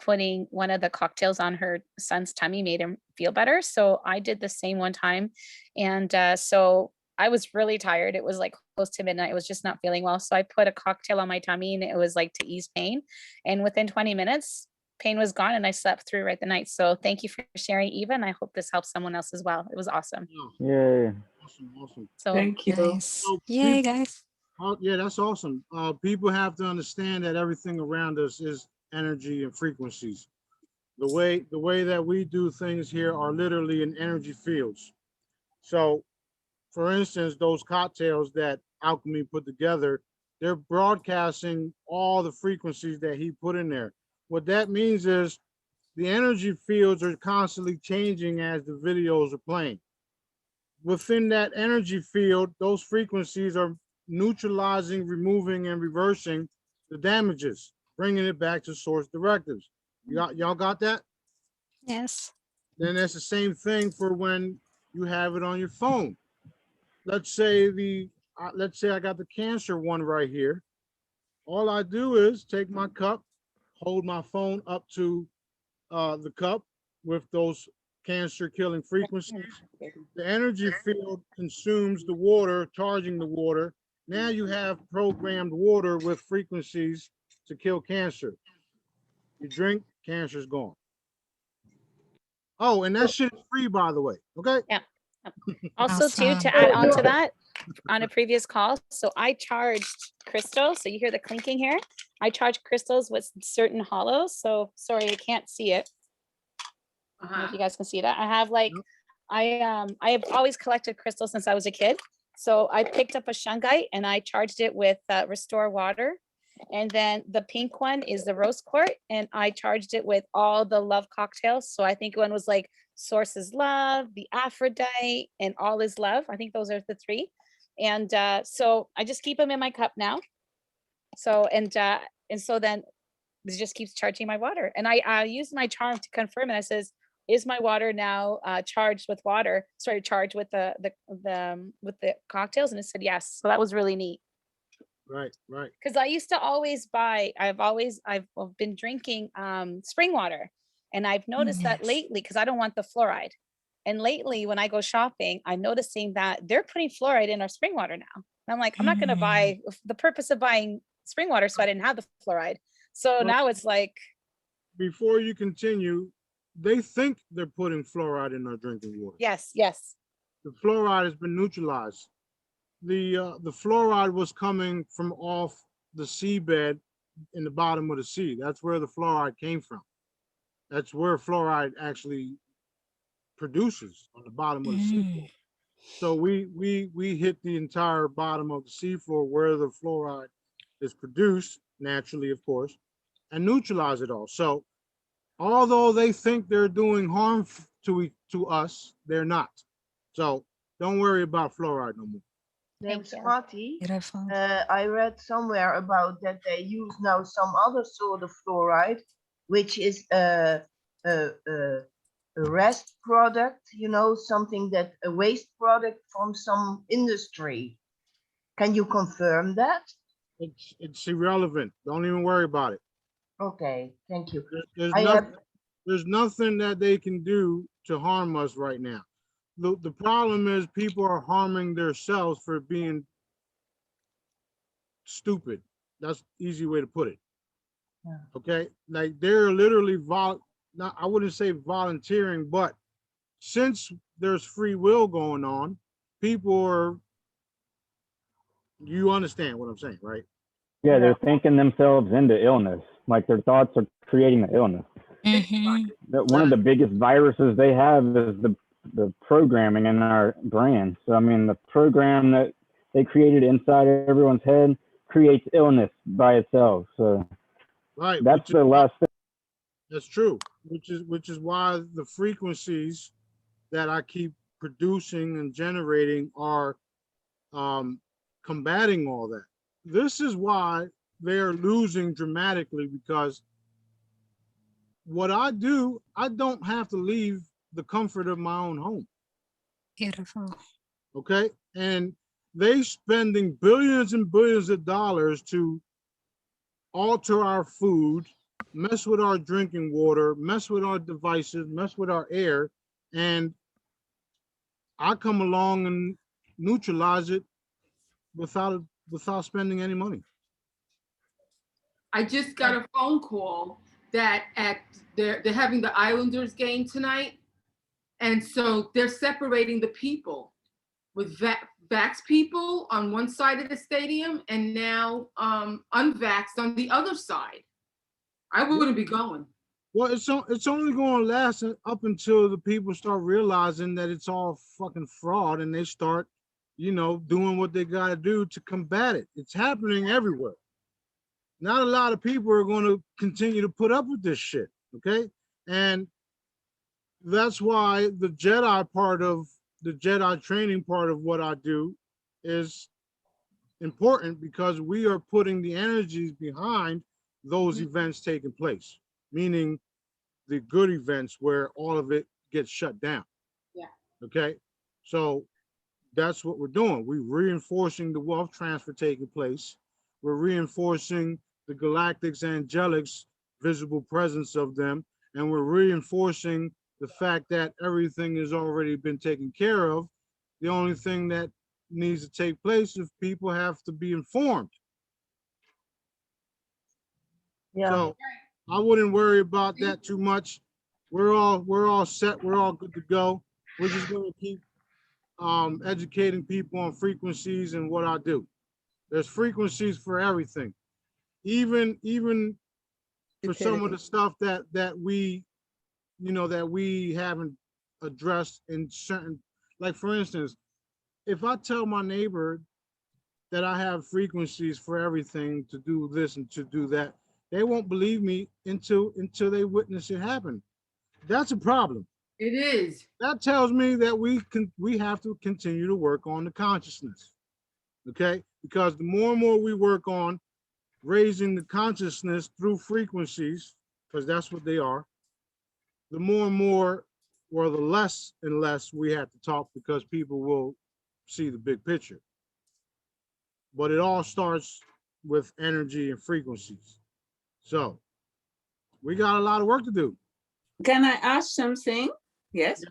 putting one of the cocktails on her son's tummy made him feel better. So I did the same one time. And so I was really tired. It was like close to midnight. I was just not feeling well. So I put a cocktail on my tummy, and it was like to ease pain. And within 20 minutes, pain was gone, and I slept through right the night. So thank you for sharing, Eva. And I hope this helps someone else as well. It was awesome. Yay. Awesome. So Thank you. Nice. So Yay, people- guys. Oh, yeah, that's awesome. People have to understand that everything around us is energy and frequencies. The way that we do things here are literally in energy fields. So, for instance, those cocktails that Alchemy put together, they're broadcasting all the frequencies that he put in there. What that means is the energy fields are constantly changing as the videos are playing. Within that energy field, those frequencies are neutralizing, removing, and reversing the damages. bringing it back to source directives. Y'all got that? Yes. Then that's the same thing for when you have it on your phone. Let's say I got the cancer one right here. All I do is take my cup, hold my phone up to the cup with those cancer killing frequencies. The energy field consumes the water, charging the water. Now you have programmed water with frequencies to kill cancer. You drink, cancer's gone. Oh, and that shit is free, by the way. Okay. Yeah. Also, too, Awesome. to add on to that, on a previous call, so I charged crystals. So you hear the clinking here. I charge crystals with certain hollows. So sorry, I can't see it. I don't know if you guys can see that. I have like, I have always collected crystals since I was a kid. So I picked up a shungite and I charged it with Restore Water. And then the pink one is the rose quartz, and I charged it with all the love cocktails. So I think one was like Source is Love, the Aphrodite, and All is Love. I think those are the three. And so I just keep them in my cup now. So and so then it just keeps charging my water. And I use my charm to confirm it. I says, is my water now charged with water? Sorry, charged with the cocktails? And it said yes. So that was really neat. Right. Because I used to always buy, I've been drinking spring water. And I've noticed that lately, because I don't want the fluoride. And lately when I go shopping, I'm noticing that they're putting fluoride in our spring water now. And I'm like, I'm not going to buy the purpose of buying spring water. So I didn't have the fluoride. So now it's like. Before you continue, they think they're putting fluoride in our drinking water. Yes. The fluoride has been neutralized. The fluoride was coming from off the seabed in the bottom of the sea. That's where the fluoride came from. That's where fluoride actually produces, on the bottom of the seafloor. So we hit the entire bottom of the seafloor where the fluoride is produced naturally, of course, and neutralize it all. So although they think they're doing harm to us, they're not. So don't worry about fluoride no more. Thank you. Smarty, Beautiful. I read somewhere about that they use now some other sort of fluoride, which is a rest product, you know, something that a waste product from some industry. Can you confirm that? It's irrelevant. Don't even worry about it. Okay, thank you. There's nothing that they can do to harm us right now. The problem is people are harming themselves for being stupid. That's the easy way to put it. Yeah. Okay, like they're literally I wouldn't say volunteering, but since there's free will going on, people are. You understand what I'm saying, right? Yeah, they're thinking themselves into illness. Like their thoughts are creating the illness. One of the biggest viruses they have is the programming in our brain. So I mean, the program that they created inside everyone's head creates illness by itself. So right, that's the last thing. That's true. Which is why the frequencies that I keep producing and generating are combating all that. This is why they're losing dramatically, because what I do, I don't have to leave the comfort of my own home. Beautiful. Okay. And they spending billions and billions of dollars to alter our food, mess with our drinking water, mess with our devices, mess with our air. And I come along and neutralize it without spending any money. I just got a phone call that they're having the Islanders game tonight. And so they're separating the people with vax people on one side of the stadium and now unvaxxed on the other side. I wouldn't be going. Well, it's only going to last up until the people start realizing that it's all fucking fraud, and they start, doing what they got to do to combat it. It's happening everywhere. Not a lot of people are going to continue to put up with this shit, okay? And that's why the Jedi part of the Jedi training part of what I do is important, because we are putting the energies behind those events taking place, meaning the good events where all of it gets shut down. Yeah. Okay, so that's what we're doing. We're reinforcing the wealth transfer taking place. We're reinforcing the galactics, angelics, visible presence of them, and we're reinforcing the fact that everything has already been taken care of. The only thing that needs to take place is people have to be informed. Yeah. So I wouldn't worry about that too much. We're all set. We're all good to go. We're just going to keep educating people on frequencies and what I do. There's frequencies for everything, even for some of the stuff that we, that we haven't addressed in certain, like for instance, if I tell my neighbor that I have frequencies for everything to do this and to do that, they won't believe me until they witness it happen. That's a problem. It is. That tells me that we have to continue to work on the consciousness. Okay? Because the more and more we work on raising the consciousness through frequencies, because that's what they are, the more and more, or the less and less we have to talk, because people will see the big picture. But it all starts with energy and frequencies. So we got a lot of work to do. Can I ask something? Yes.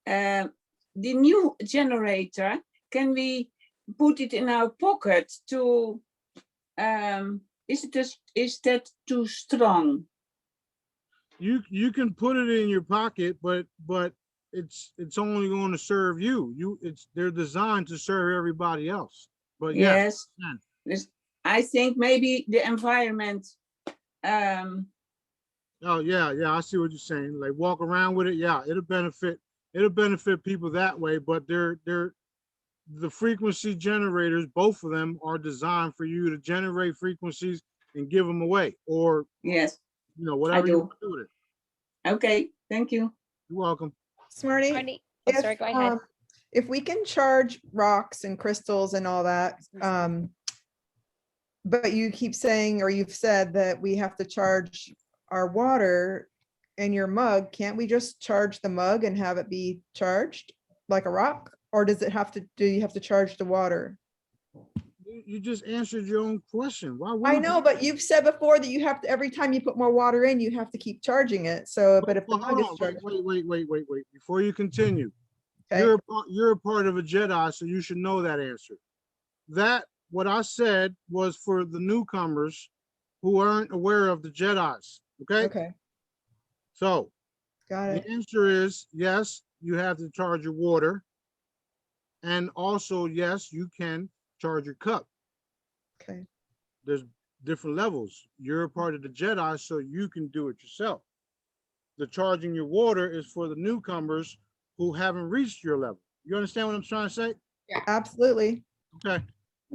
The new generator, can we put it in our pocket to, is that too strong? You can put it in your pocket, but it's only going to serve you. They're designed to serve everybody else. But yes, I think maybe the environment. Oh yeah, I see what you're saying. Like walk around with it. Yeah, it'll benefit people that way. But they're the frequency generators. Both of them are designed for you to generate frequencies and give them away, or yes, whatever you want to do with it. Okay, thank you. You're welcome. Smarty. Oh, sorry, go ahead. If we can charge rocks and crystals and all that, but you keep saying, or you've said that we have to charge our water in your mug, can't we just charge the mug and have it be charged like a rock? Or do you have to charge the water? You just answered your own question. Why would I know, but you've said before that you have to, every time you put more water in, you have to keep charging it. So, but if the mug is charged. Wait. Before you continue, you're a part of a Jedi, so you should know that answer. What I said was for the newcomers who aren't aware of the Jedis. Okay. Okay. So got it. The answer is yes, you have to charge your water. And also, yes, you can charge your cup. Okay. There's different levels. You're a part of the Jedi, so you can do it yourself. The charging your water is for the newcomers who haven't reached your level. You understand what I'm trying to say? Yeah, absolutely. Okay.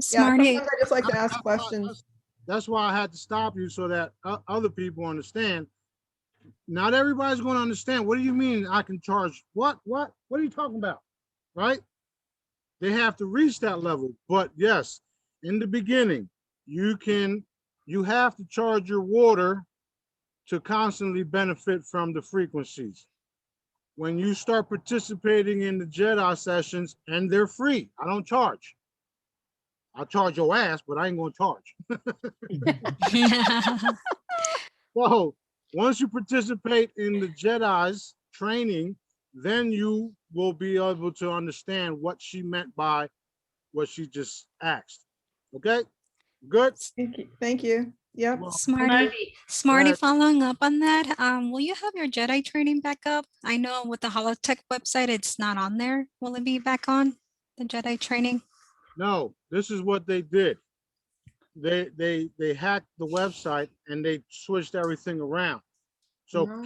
Smarty. Yeah, I just like to ask questions. That's why I had to stop you so that other people understand. Not everybody's going to understand. What do you mean I can charge? What are you talking about? Right? They have to reach that level. But yes, in the beginning, you have to charge your water to constantly benefit from the frequencies. When you start participating in the Jedi sessions, and they're free, I don't charge. I'll charge your ass, but I ain't gonna charge. So once you participate in the Jedi's training, then you will be able to understand what she meant by what she just asked. Okay, good. Thank you. Yep. Smarty, following up on that, will you have your Jedi training back up? I know with the Holotech website, it's not on there. Will it be back on the Jedi training? No, this is what they did. They hacked the website and they switched everything around. So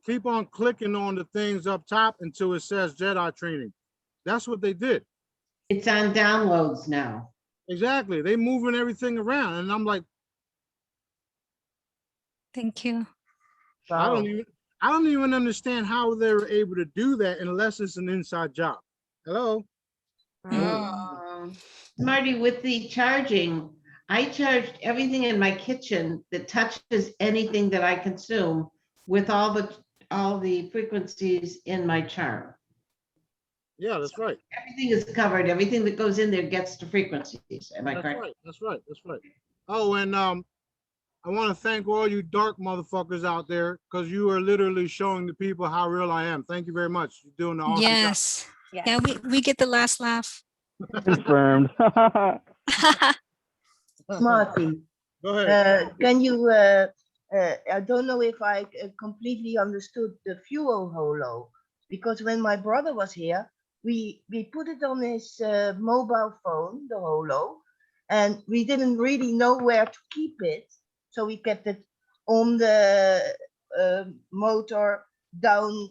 keep on clicking on the things up top until it says Jedi training. That's what they did. It's on downloads now. Exactly. They moving everything around, and I'm like, thank you. I don't even understand how they were able to do that unless it's an inside job. Hello. Smarty, with the charging, I charged everything in my kitchen that touches anything that I consume with all the frequencies in my charm. Yeah, that's right. Everything is covered. Everything that goes in there gets the frequencies. Am I That's correct? right. That's right. That's right. Oh, and I want to thank all you dark motherfuckers out there because you are literally showing the people how real I am. Thank you very much. You're doing an awesome job. Yes. Yeah, we get the last laugh. Confirmed. Smarty, Go ahead. can you, I don't know if I completely understood the fuel holo, because when my brother was here, we put it on his mobile phone, the holo, and we didn't really know where to keep it. So we kept it on the motor, down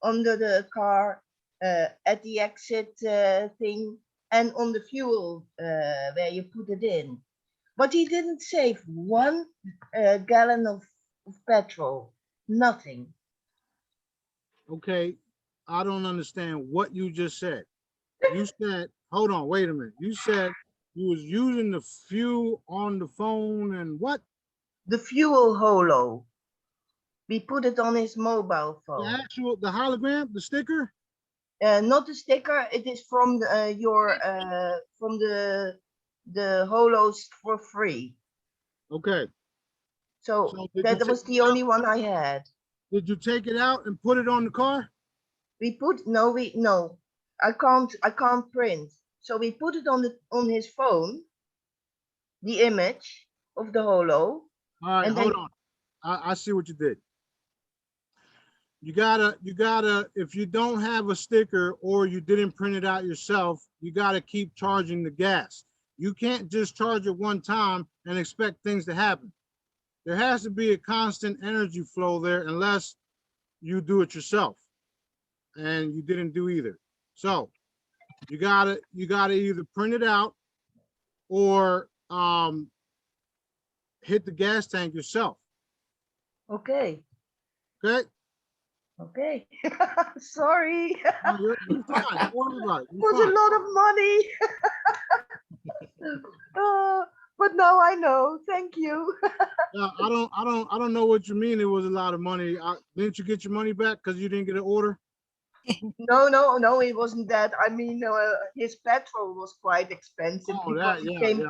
under the car, at the exit thing, and on the fuel where you put it in. But he didn't save 1 gallon of petrol, nothing. Okay, I don't understand what you just said. You said, hold on, wait a minute. You said you was using the fuel on the phone and what? The fuel holo. We put it on his mobile The phone. actual, the hologram, the sticker? Not the sticker. It is from your from the holos for free. Okay. So did you that take was it the out? only one I had. Did you take it out and put it on the car? No. I can't print. So we put it on his phone, the image of the holo. All right, and hold then on. I see what you did. You gotta, if you don't have a sticker or you didn't print it out yourself, you gotta keep charging the gas. You can't just charge it one time and expect things to happen. There has to be a constant energy flow there unless you do it yourself. And you didn't do either. So you gotta either print it out or hit the gas tank yourself. Okay. Okay. Okay. Sorry. No, you're fine. Don't worry about it. It was a lot of money. But now I know. Thank you. Yeah, I don't know what you mean. It was a lot of money. Didn't you get your money back because you didn't get an order? No, it wasn't that. I mean, his petrol was quite expensive because he came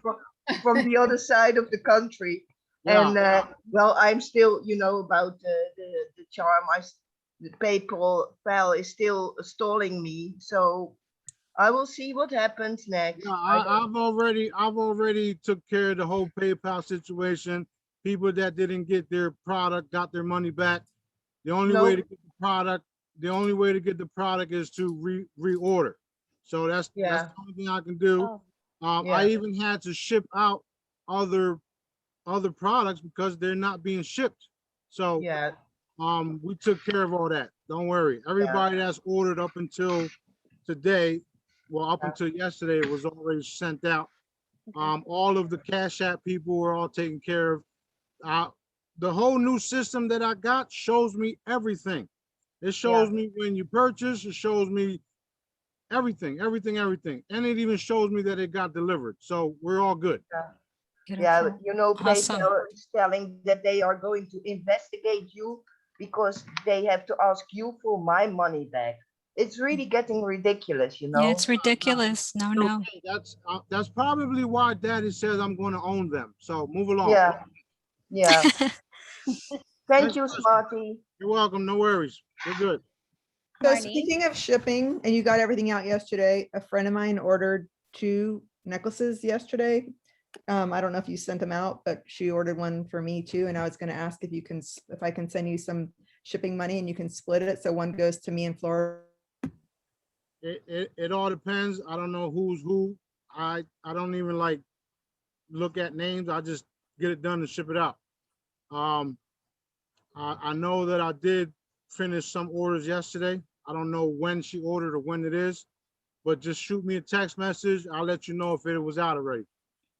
from the other side of the country. Yeah. And well, I'm still, about the charm. The PayPal is still stalling me, so I will see what happens next. Yeah, I've already took care of the whole PayPal situation. People that didn't get their product got their money back. The only way to get the product is to reorder. So that's the only thing I can do. I even had to ship out other products because they're not being shipped. So we took care of all that. Don't worry. Everybody that's ordered up until today, well, up until yesterday, it was already sent out. All of the Cash App people were all taken care of. The whole new system that I got shows me everything. It shows me when you purchase, it shows me everything. And it even shows me that it got delivered. So we're all good. Yeah, Awesome. PayPal is telling that they are going to investigate you because they have to ask you for my money back. It's really getting ridiculous, Yeah, it's ridiculous. No. Okay, that's probably why Daddy says I'm going to own them. So move along. Yeah. Thank you, Smarty. You're welcome. No worries. We're good. So Marty? speaking of shipping, and you got everything out yesterday, a friend of mine ordered 2 necklaces yesterday. I don't know if you sent them out, but she ordered one for me too. And I was going to ask if I can send you some shipping money and you can split it. So one goes to me in Florida. It all depends. I don't know who's who. I don't even look at names. I just get it done and ship it out. I know that I did finish some orders yesterday. I don't know when she ordered or when it is, but just shoot me a text message. I'll let you know if it was out already.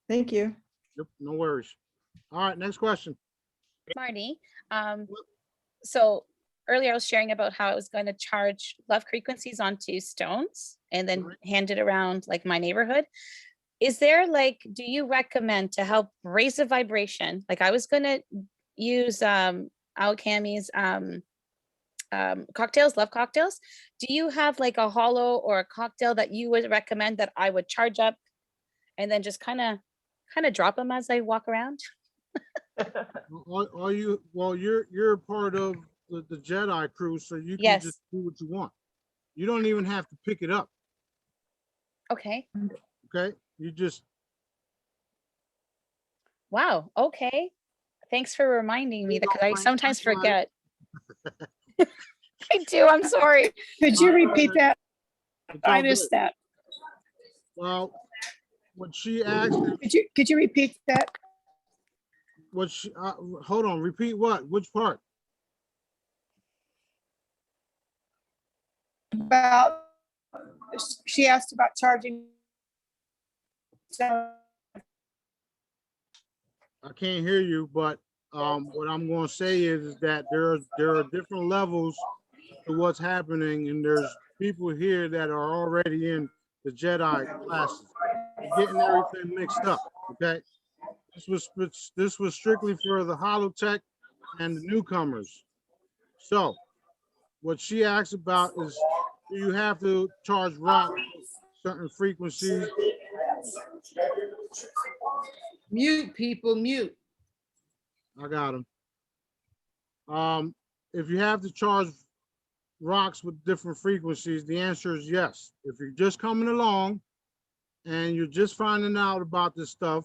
Thank you. Yep, no worries. All right, next question. Marty, so earlier I was sharing about how I was going to charge love frequencies onto stones and then hand it around like my neighborhood. is there like, do you recommend to help raise the vibration? Like I was gonna use Alchemy's cocktails, love cocktails. Do you have like a hollow or a cocktail that you would recommend that I would charge up and then just kind of drop them as I walk around? Are you, well, you're part of the Jedi crew, so you can Yes. just do what you want. You don't even have to pick it up. Okay. Okay, you just, Wow. Okay. Thanks for reminding me because I sometimes got it. forget. I do. I'm sorry. Could you repeat that? It's all I missed good. that. Well, what she asked, Could you repeat that? what she, hold on, repeat what? Which part? About, she asked about charging. So I can't hear you, but what I'm going to say is that there are different levels to what's happening, and there's people here that are already in the Jedi classes. You're getting everything mixed up. Okay, this was strictly for the Holotech and the newcomers. So, what she asked about is, do you have to charge rock certain frequencies? Mute, people, mute. I got him. If you have to charge rocks with different frequencies, the answer is yes. If you're just coming along and you're just finding out about this stuff,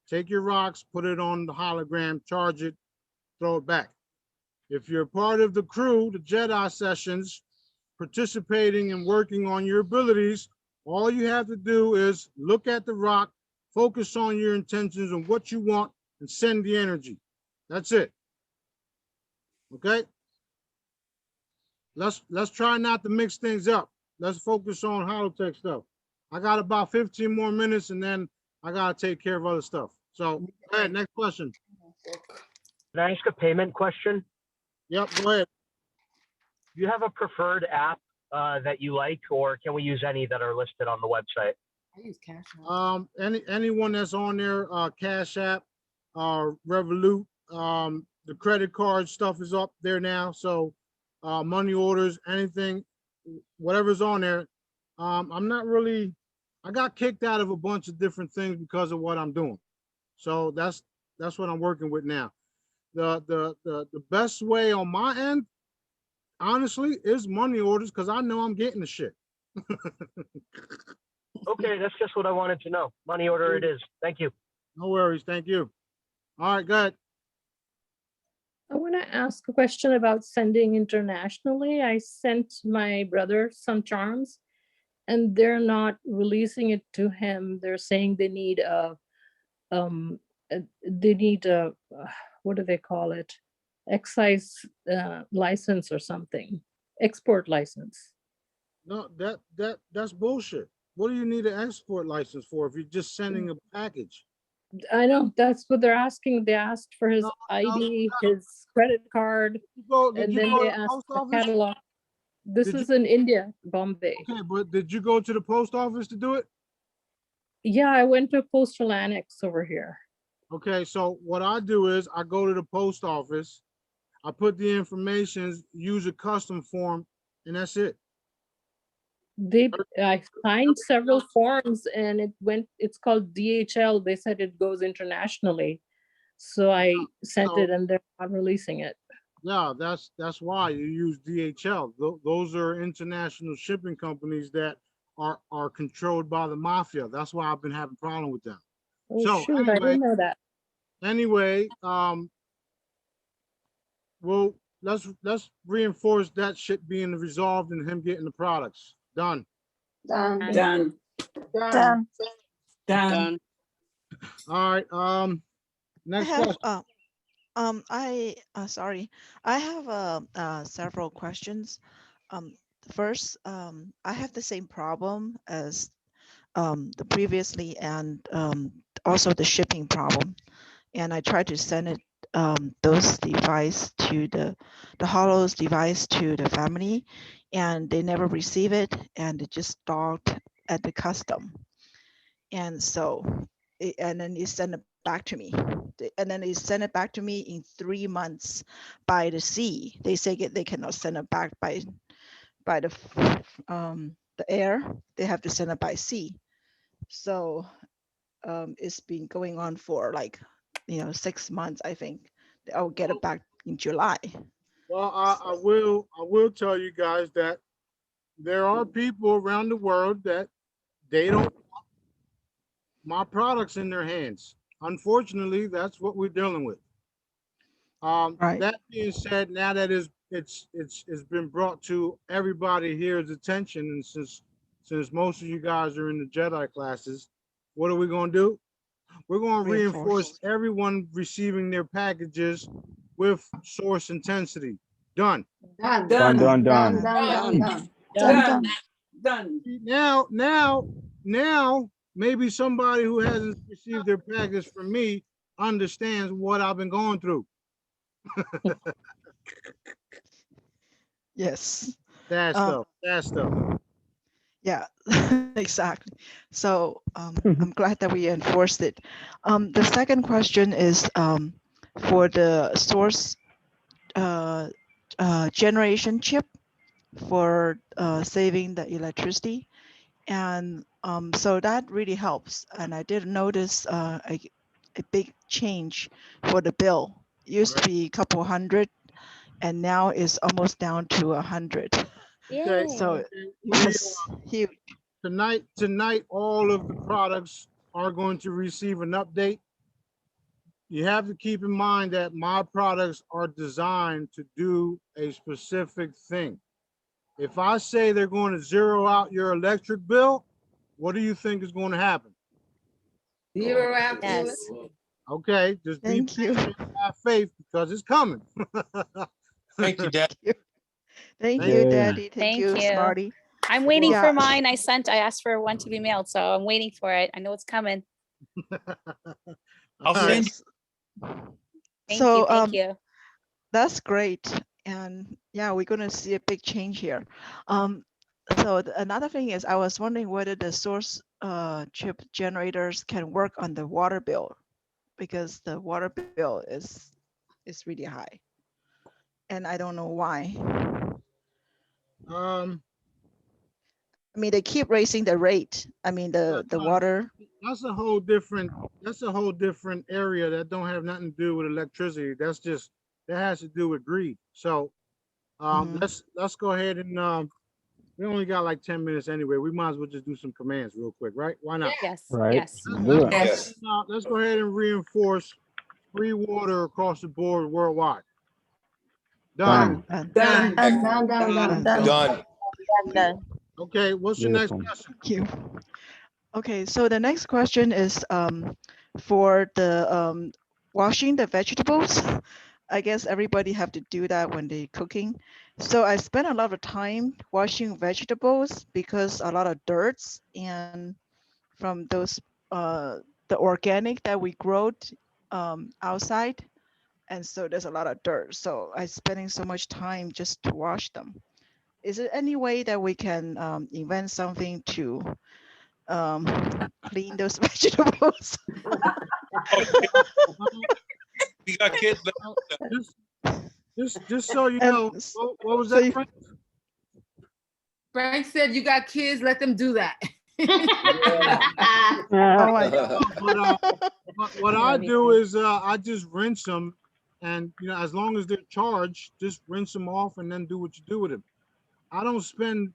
take your rocks, put it on the hologram, charge it, throw it back. If you're part of the crew, the Jedi sessions, participating and working on your abilities, all you have to do is look at the rock, focus on your intentions and what you want, and send the energy. That's it. Okay? Let's try not to mix things up. Let's focus on Holotech stuff. I got about 15 more minutes and then I gotta take care of other stuff. So, go ahead, next question. Can I ask a payment question? Yep, go ahead. Do you have a preferred app that you like, or can we use any that are listed on the website? I use Cash App. Anyone that's on there, Cash App, Revolut, the credit card stuff is up there now. So money orders, anything, whatever's on there. I'm not really, I got kicked out of a bunch of different things because of what I'm doing. So that's what I'm working with now. The best way on my end, honestly, is money orders because I know I'm getting the shit. Okay, that's just what I wanted to know. Money order it is. Thank you. No worries. Thank you. All right, go ahead. I want to ask a question about sending internationally. I sent my brother some charms and they're not releasing it to him. They're saying they need a what do they call it? Excise license or something, export license. No, that's bullshit. What do you need an export license for if you're just sending a package? I know, that's what they're asking. They asked for his ID, his credit card, and then they asked for the catalog. This is in India, Bombay. Okay, but did you go to the post office to do it? Yeah, I went to postal annex over here. Okay, so what I do is I go to the post office, I put the information, use a custom form, and that's it. I signed several forms and it's called DHL. They said it goes internationally. So I sent it and they're not releasing it. Yeah, that's why you use DHL. Those are international shipping companies that are controlled by the mafia. That's why I've been having a problem with them. Oh, So shoot, anyway, I didn't know that. Anyway, well, let's reinforce that shit being resolved and him getting the products. Done. Done. Done. Done. Done. All right. Next question. Sorry, I have several questions. First, I have the same problem as the previously and also the shipping problem. And I tried to send it those device to the Holos device to the family, and they never receive it, and it just stopped at the custom. And so, and then he sent it back to me. And then they sent it back to me in 3 months by the sea. They say they cannot send it back by the air. They have to send it by sea. So it's been going on for like 6 months, I think. I'll get it back in July. Well, I will tell you guys that there are people around the world that they don't want my products in their hands. Unfortunately, that's what we're dealing with. Right. That being said, now that it's been brought to everybody here's attention, and since most of you guys are in the Jedi classes, what are we going to do? We're going to reinforce everyone receiving their packages with source intensity. Done. Done. Done, done, Done. done. Done. Done. Done. Now, maybe somebody who hasn't received their package from me understands what I've been going through. Yes. That stuff. Yeah, exactly. So I'm glad that we enforced it. The second question is for the source generation chip for saving the electricity. And so that really helps. And I did notice a big change for the bill. It used to be a couple hundred, and now it's almost down to 100. Okay. So it's huge. Tonight, all of the products are going to receive an update. You have to keep in mind that my products are designed to do a specific thing. If I say they're going to zero out your electric bill, what do you think is going to happen? Zero out. Yes. Okay, just be patient, have faith, because it's coming. Thank you, Dad. Thank Thank you, you. Daddy. Thank you, Smarty. I'm waiting Yeah. for mine. I asked for one to be mailed, so I'm waiting for it. I know it's coming. I'll send you. Thank you. That's great. And yeah, we're going to see a big change here. So another thing is I was wondering whether the source chip generators can work on the water bill, because the water bill is really high. And I don't know why. I mean, they keep raising the rate. I mean, the water. That's a whole different area that don't have nothing to do with electricity. That has to do with greed. So let's go ahead and we only got like 10 minutes anyway. We might as well just do some commands real quick, right? Why not? Yes. Right. Yes. Let's go ahead and reinforce free water across the board worldwide. Done. Done. Done. Okay, what's your next question? Thank you. Okay, so the next question is for the washing the vegetables. I guess everybody have to do that when they cooking. So I spend a lot of time washing vegetables because a lot of dirts and from those the organic that we grow outside, and so there's a lot of dirt. So I'm spending so much time just to wash them. Is there any way that we can invent something to clean those vegetables? We got kids. Just so you know, what was that? Frank? Frank said you got kids, let them do that. Oh my God. But what I do is I just rinse them, and as long as they're charged, just rinse them off and then do what you do with them. I don't spend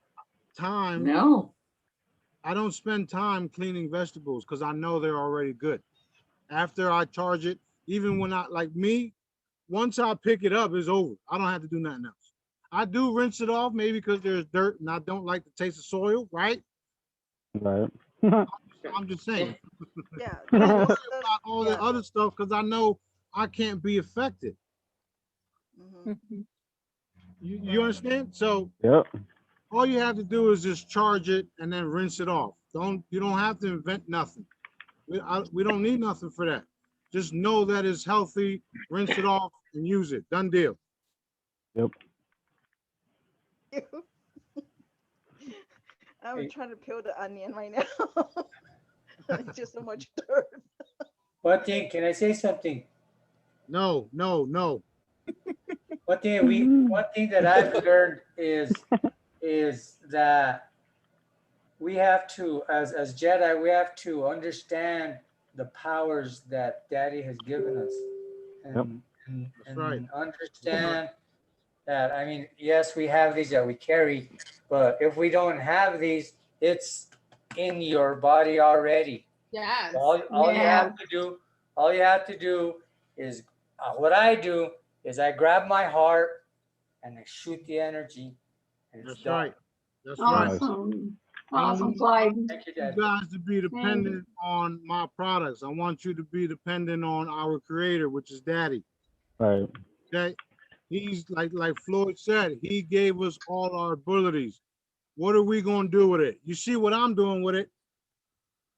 time. No. I don't spend time cleaning vegetables because I know they're already good. After I charge it, even when once I pick it up, it's over. I don't have to do nothing else. I do rinse it off, maybe because there's dirt and I don't like the taste of soil, right? Right. I'm just saying. Yeah. I don't worry about all the other stuff because I know I can't be affected. You understand? So Yep. all you have to do is just charge it and then rinse it off. You don't have to invent nothing. We don't need nothing for that. Just know that it's healthy, rinse it off and use it. Done deal. Yep. I'm trying to peel the onion right now. It's just so much dirt. One thing, can I say something? No, no, no. One thing that I've learned is that we have to, as Jedi, we have to understand the powers that Daddy has given us, and, That's right. understand that. I mean, yes, we have these that we carry, but if we don't have these, it's in your body already. Yes. All you have to do is what I do is I grab my heart and I shoot the energy, and it's That's done. right. That's right. Awesome. I don't Awesome, want Clyde. you guys to be dependent on my products. I want you to be dependent on our creator, which is Daddy. Right. Okay. He's like Floyd said, he gave us all our abilities. What are we gonna do with it? You see what I'm doing with it.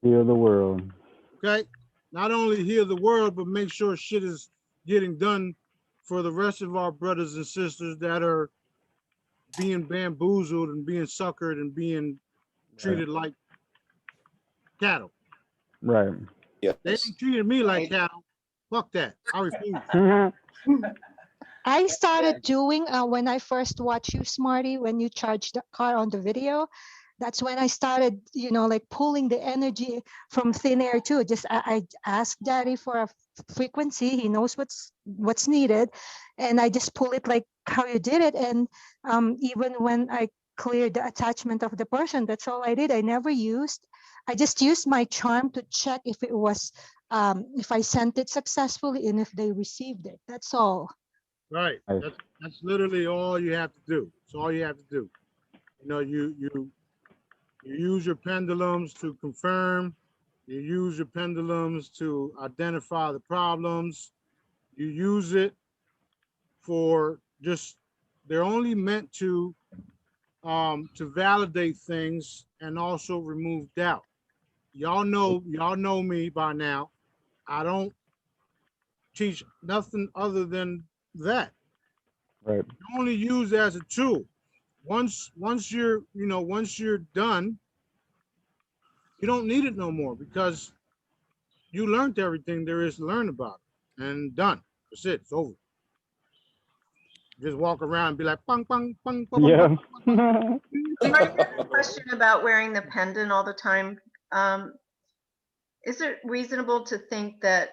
Heal the world. Okay. Not only heal the world, but make sure shit is getting done for the rest of our brothers and sisters that are being bamboozled and being suckered and being treated like cattle. Right. They ain't treated me like cattle. Fuck that. I refuse. I started doing when I first watched you, Smarty, when you charged the car on the video. That's when I started, you know, like pulling the energy from thin air too. Just I asked Daddy for a frequency. He knows what's needed, and I just pull it like how you did it. And even when I cleared the attachment of the person, that's all I did. I never used. I just used my charm to check if it was if I sent it successfully and if they received it. That's all. Right. That's literally all you have to do. It's all you have to do. You know, you use your pendulums to confirm. You use your pendulums to identify the problems. You use it for just, they're only meant to validate things and also remove doubt. Y'all know me by now. I don't teach nothing other than that. Right. You only use it as a tool. Once you're done, you don't need it no more because you learned everything there is to learn about it and done. That's it. It's over. Just walk around and be like, bang, bang, bang, bang, Yeah. bang. I have a question about wearing the pendant all the time. Is it reasonable to think that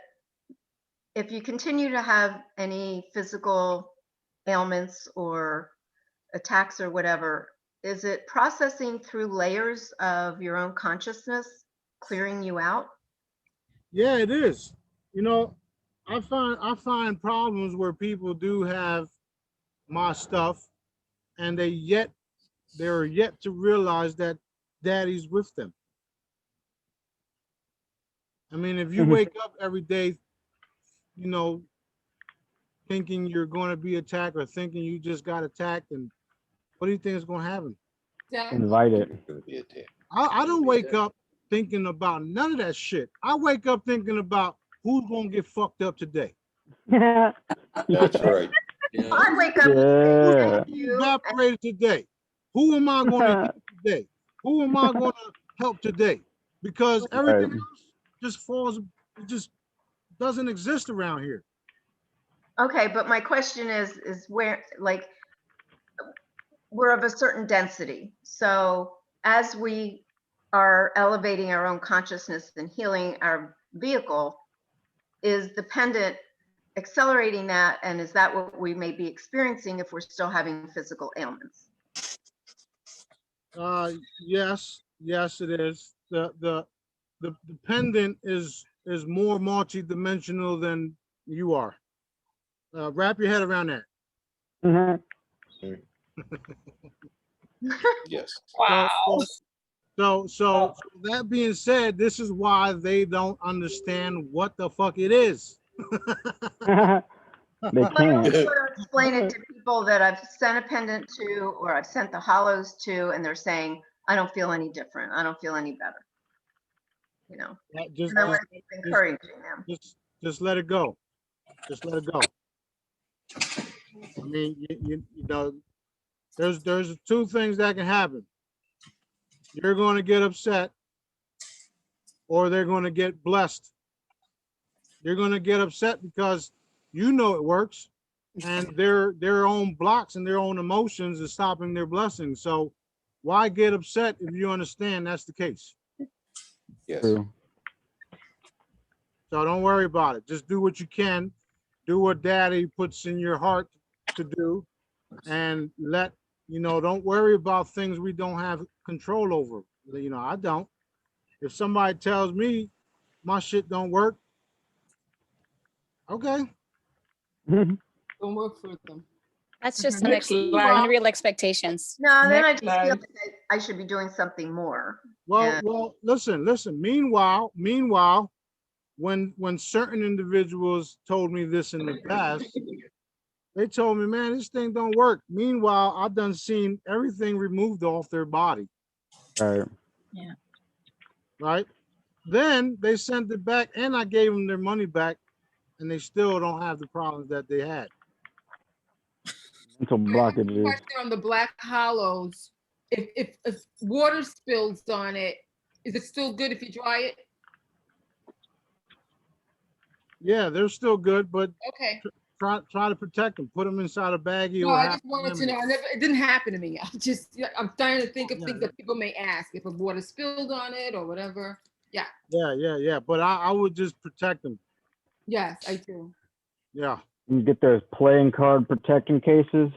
if you continue to have any physical ailments or attacks or whatever, is it processing through layers of your own consciousness, clearing you out? Yeah, it is. You know, I find problems where people do have my stuff and they're yet to realize that Daddy's with them. I mean, if you wake up every day, you know, thinking you're going to be attacked or thinking you just got attacked, and what do you think is going to happen? Invite it. I don't wake up thinking about none of that shit. I wake up thinking about who's going to get fucked up today. That's right. I wake up Yeah. thank you. Evaporated today. Who am I going to help today? Who am I going to help today? Because everything else just falls, it just doesn't exist around here. Okay, but my question is where, like, we're of a certain density. So as we are elevating our own consciousness and healing our vehicle, is the pendant accelerating that? And is that what we may be experiencing if we're still having physical ailments? Yes, it is. The pendant is more multi-dimensional than you are. Wrap your head around that. Yes. Wow. So that being said, this is why they don't understand what the fuck it is. They can't. Explain it to people that I've sent a pendant to, or I've sent the hollows to, and they're saying, I don't feel any different. I don't feel any better. You know, Just encouraging them. Just let it go. Just let it go. I mean, you know, there's two things that can happen. You're going to get upset, or they're going to get blessed. They're going to get upset because you know it works, and their own blocks and their own emotions is stopping their blessings. So why get upset if you understand that's the case? Yes. True. So don't worry about it. Just do what you can. Do what daddy puts in your heart to do, and don't worry about things we don't have control over. I don't. If somebody tells me my shit don't work, okay. Don't work for them. That's just Next slide. unreal expectations. No, then I Next just feel slide. like I should be doing something more. Well, listen. Meanwhile, when certain individuals told me this in the past, they told me, man, this thing don't work. Meanwhile, I've done seen everything removed off their body. Right. Yeah. Right. Then they sent it back, and I gave them their money back, and they still don't have the problems that they had. Mental blockages. Question on the black hollows. If water spills on it, is it still good if you dry it? Yeah, they're still good, but Okay. try to protect them. Put them inside a baggie No, or I half just wanted to lemon. know. It didn't happen to me. I'm trying to think of things that people may ask if a water spilled on it or whatever. Yeah. Yeah. But I would just protect them. Yes, I do. Yeah. You get those playing card protecting cases.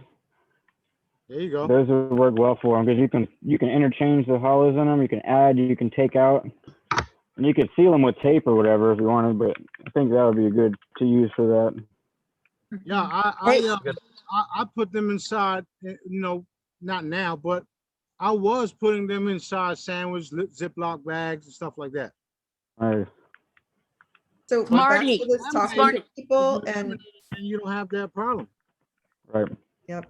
There you go. Those would work well for them because you can interchange the hollows in them. You can add, you can take out, and you could seal them with tape or whatever if you wanted. But I think that would be good to use for that. Yeah, I put them inside. Not now, but I was putting them inside sandwich Ziploc bags and stuff like that. Nice. So Smarty. back to this talking to people and you don't have that problem. Right. Yep.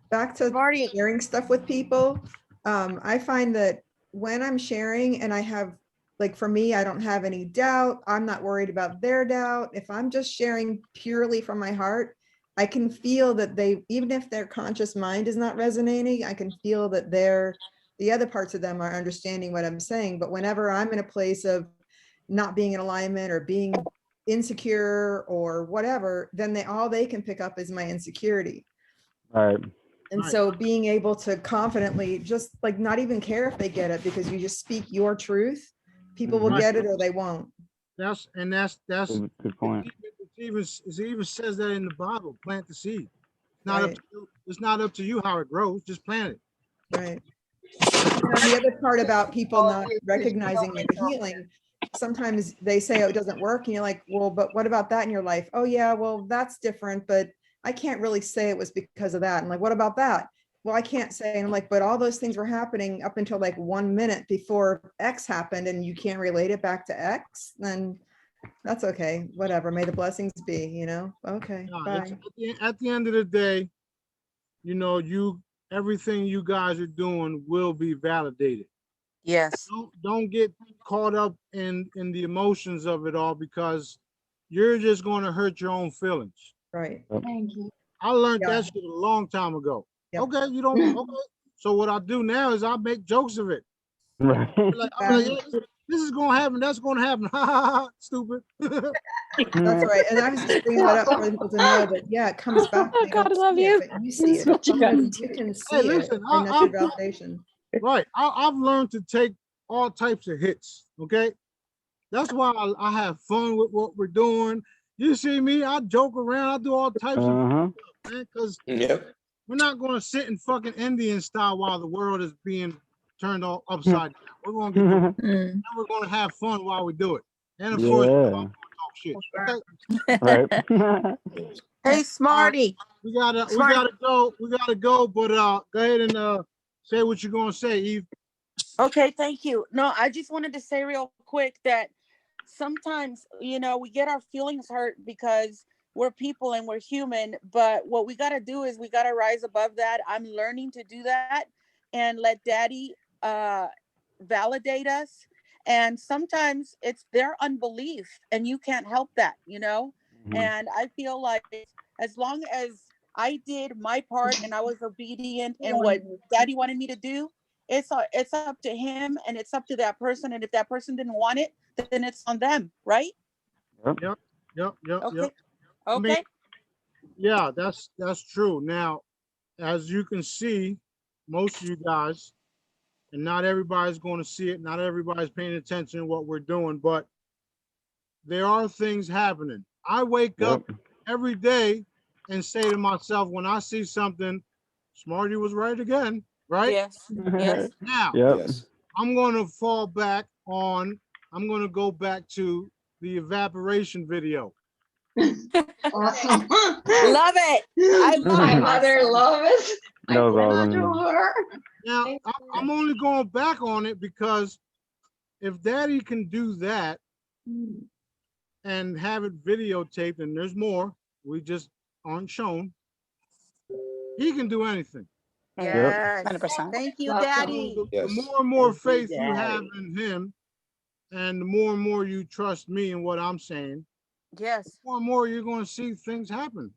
Back to sharing stuff with people. I find that when I'm sharing and I have, like for me, I don't have any doubt. I'm not worried about their doubt. If I'm just sharing purely from my heart, I can feel that even if their conscious mind is not resonating, I can feel that the other parts of them are understanding what I'm saying. But whenever I'm in a place of not being in alignment or being insecure or whatever, then all they can pick up is my insecurity. Right. And so being able to confidently just like not even care if they get it because you just speak your truth, people will get it or they won't. That's good point. It even says that in the Bible, plant the seed. It's not up to you. It's not up to you how it grows, just plant it. Right. And the other part about people not recognizing the healing, sometimes they say, oh, it doesn't work. And you're like, well, but what about that in your life? Oh yeah, well, that's different, but I can't really say it was because of that. And like, what about that? Well, I can't say. And I'm like, but all those things were happening up until like 1 minute before X happened and you can't relate it back to X, then that's okay. Whatever. May the blessings be, Okay. Bye. At the end of the day, everything you guys are doing will be validated. Yes. Don't get caught up in the emotions of it all because you're just going to hurt your own feelings. Right. Thank you. I learned that shit a long time ago. Yep. Okay, you don't. Okay. So what I do now is I make jokes of it. Right. I'm like, yeah, this is gonna happen. That's gonna happen. Ha ha ha! Stupid. That's right. And I was just bringing that up for people to know that, yeah, it comes back. They God, I don't love see you. it, but you see it. What you got? You can see Hey, listen, it, and that's your validation. Right. I've learned to take all types of hits. Okay. That's why I have fun with what we're doing. You see me, I joke around, I do all types of stuff, man, because we're not going to sit in fucking Indian style while the world is being turned all upside down. We're going to get and we're going to have fun while we do it. And of course, we're going to talk shit. Okay? Right. Hey, Smarty. We gotta go, but go ahead and say what you're gonna say, Eve. Okay, thank you. No, I just wanted to say real quick that sometimes, we get our feelings hurt because we're people and we're human, but what we got to do is we got to rise above that. I'm learning to do that and let daddy validate us. And sometimes it's their unbelief and you can't help that, And I feel like as long as I did my part and I was obedient in what daddy wanted me to do, it's up to him and it's up to that person. And if that person didn't want it, then it's on them, right? Yep. Okay. I mean, Okay. yeah, that's true. Now, as you can see, most of you guys, and not everybody's going to see it, not everybody's paying attention to what we're doing, but there are things happening. I wake up every day and say to myself, when I see something, Smarty was right again, right? Yes. Yes. Now, Yes. I'm going to fall back on, I'm going to go back to the evaporation video. Awesome. Love it. I love My it. mother love it. I That was sent it awesome. to her. Now, I'm only going back on it because if Daddy can do that and have it videotaped, and there's more, we just aren't shown, he can do anything. Yes. 100%. Thank you, Welcome. Daddy. The Yes. more and more Thank you, faith you have Daddy. in him, and the more and more you trust me and what I'm saying, Yes. more and more you're going to see things happen.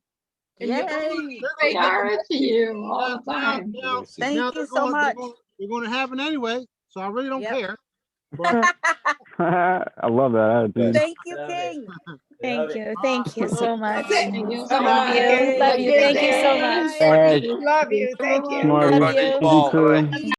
Yay. They are to you all the Now, time. now, Thank now you so much. they're going to happen anyway, so I really don't Yep. care. But I love that attitude. Thank you, King. Thank you. Thank you so much. Thank you so Love much. you. Have Love a you. good Thank you so day. much. Hey, Love you. Thank you. Smarty, Love you. you too.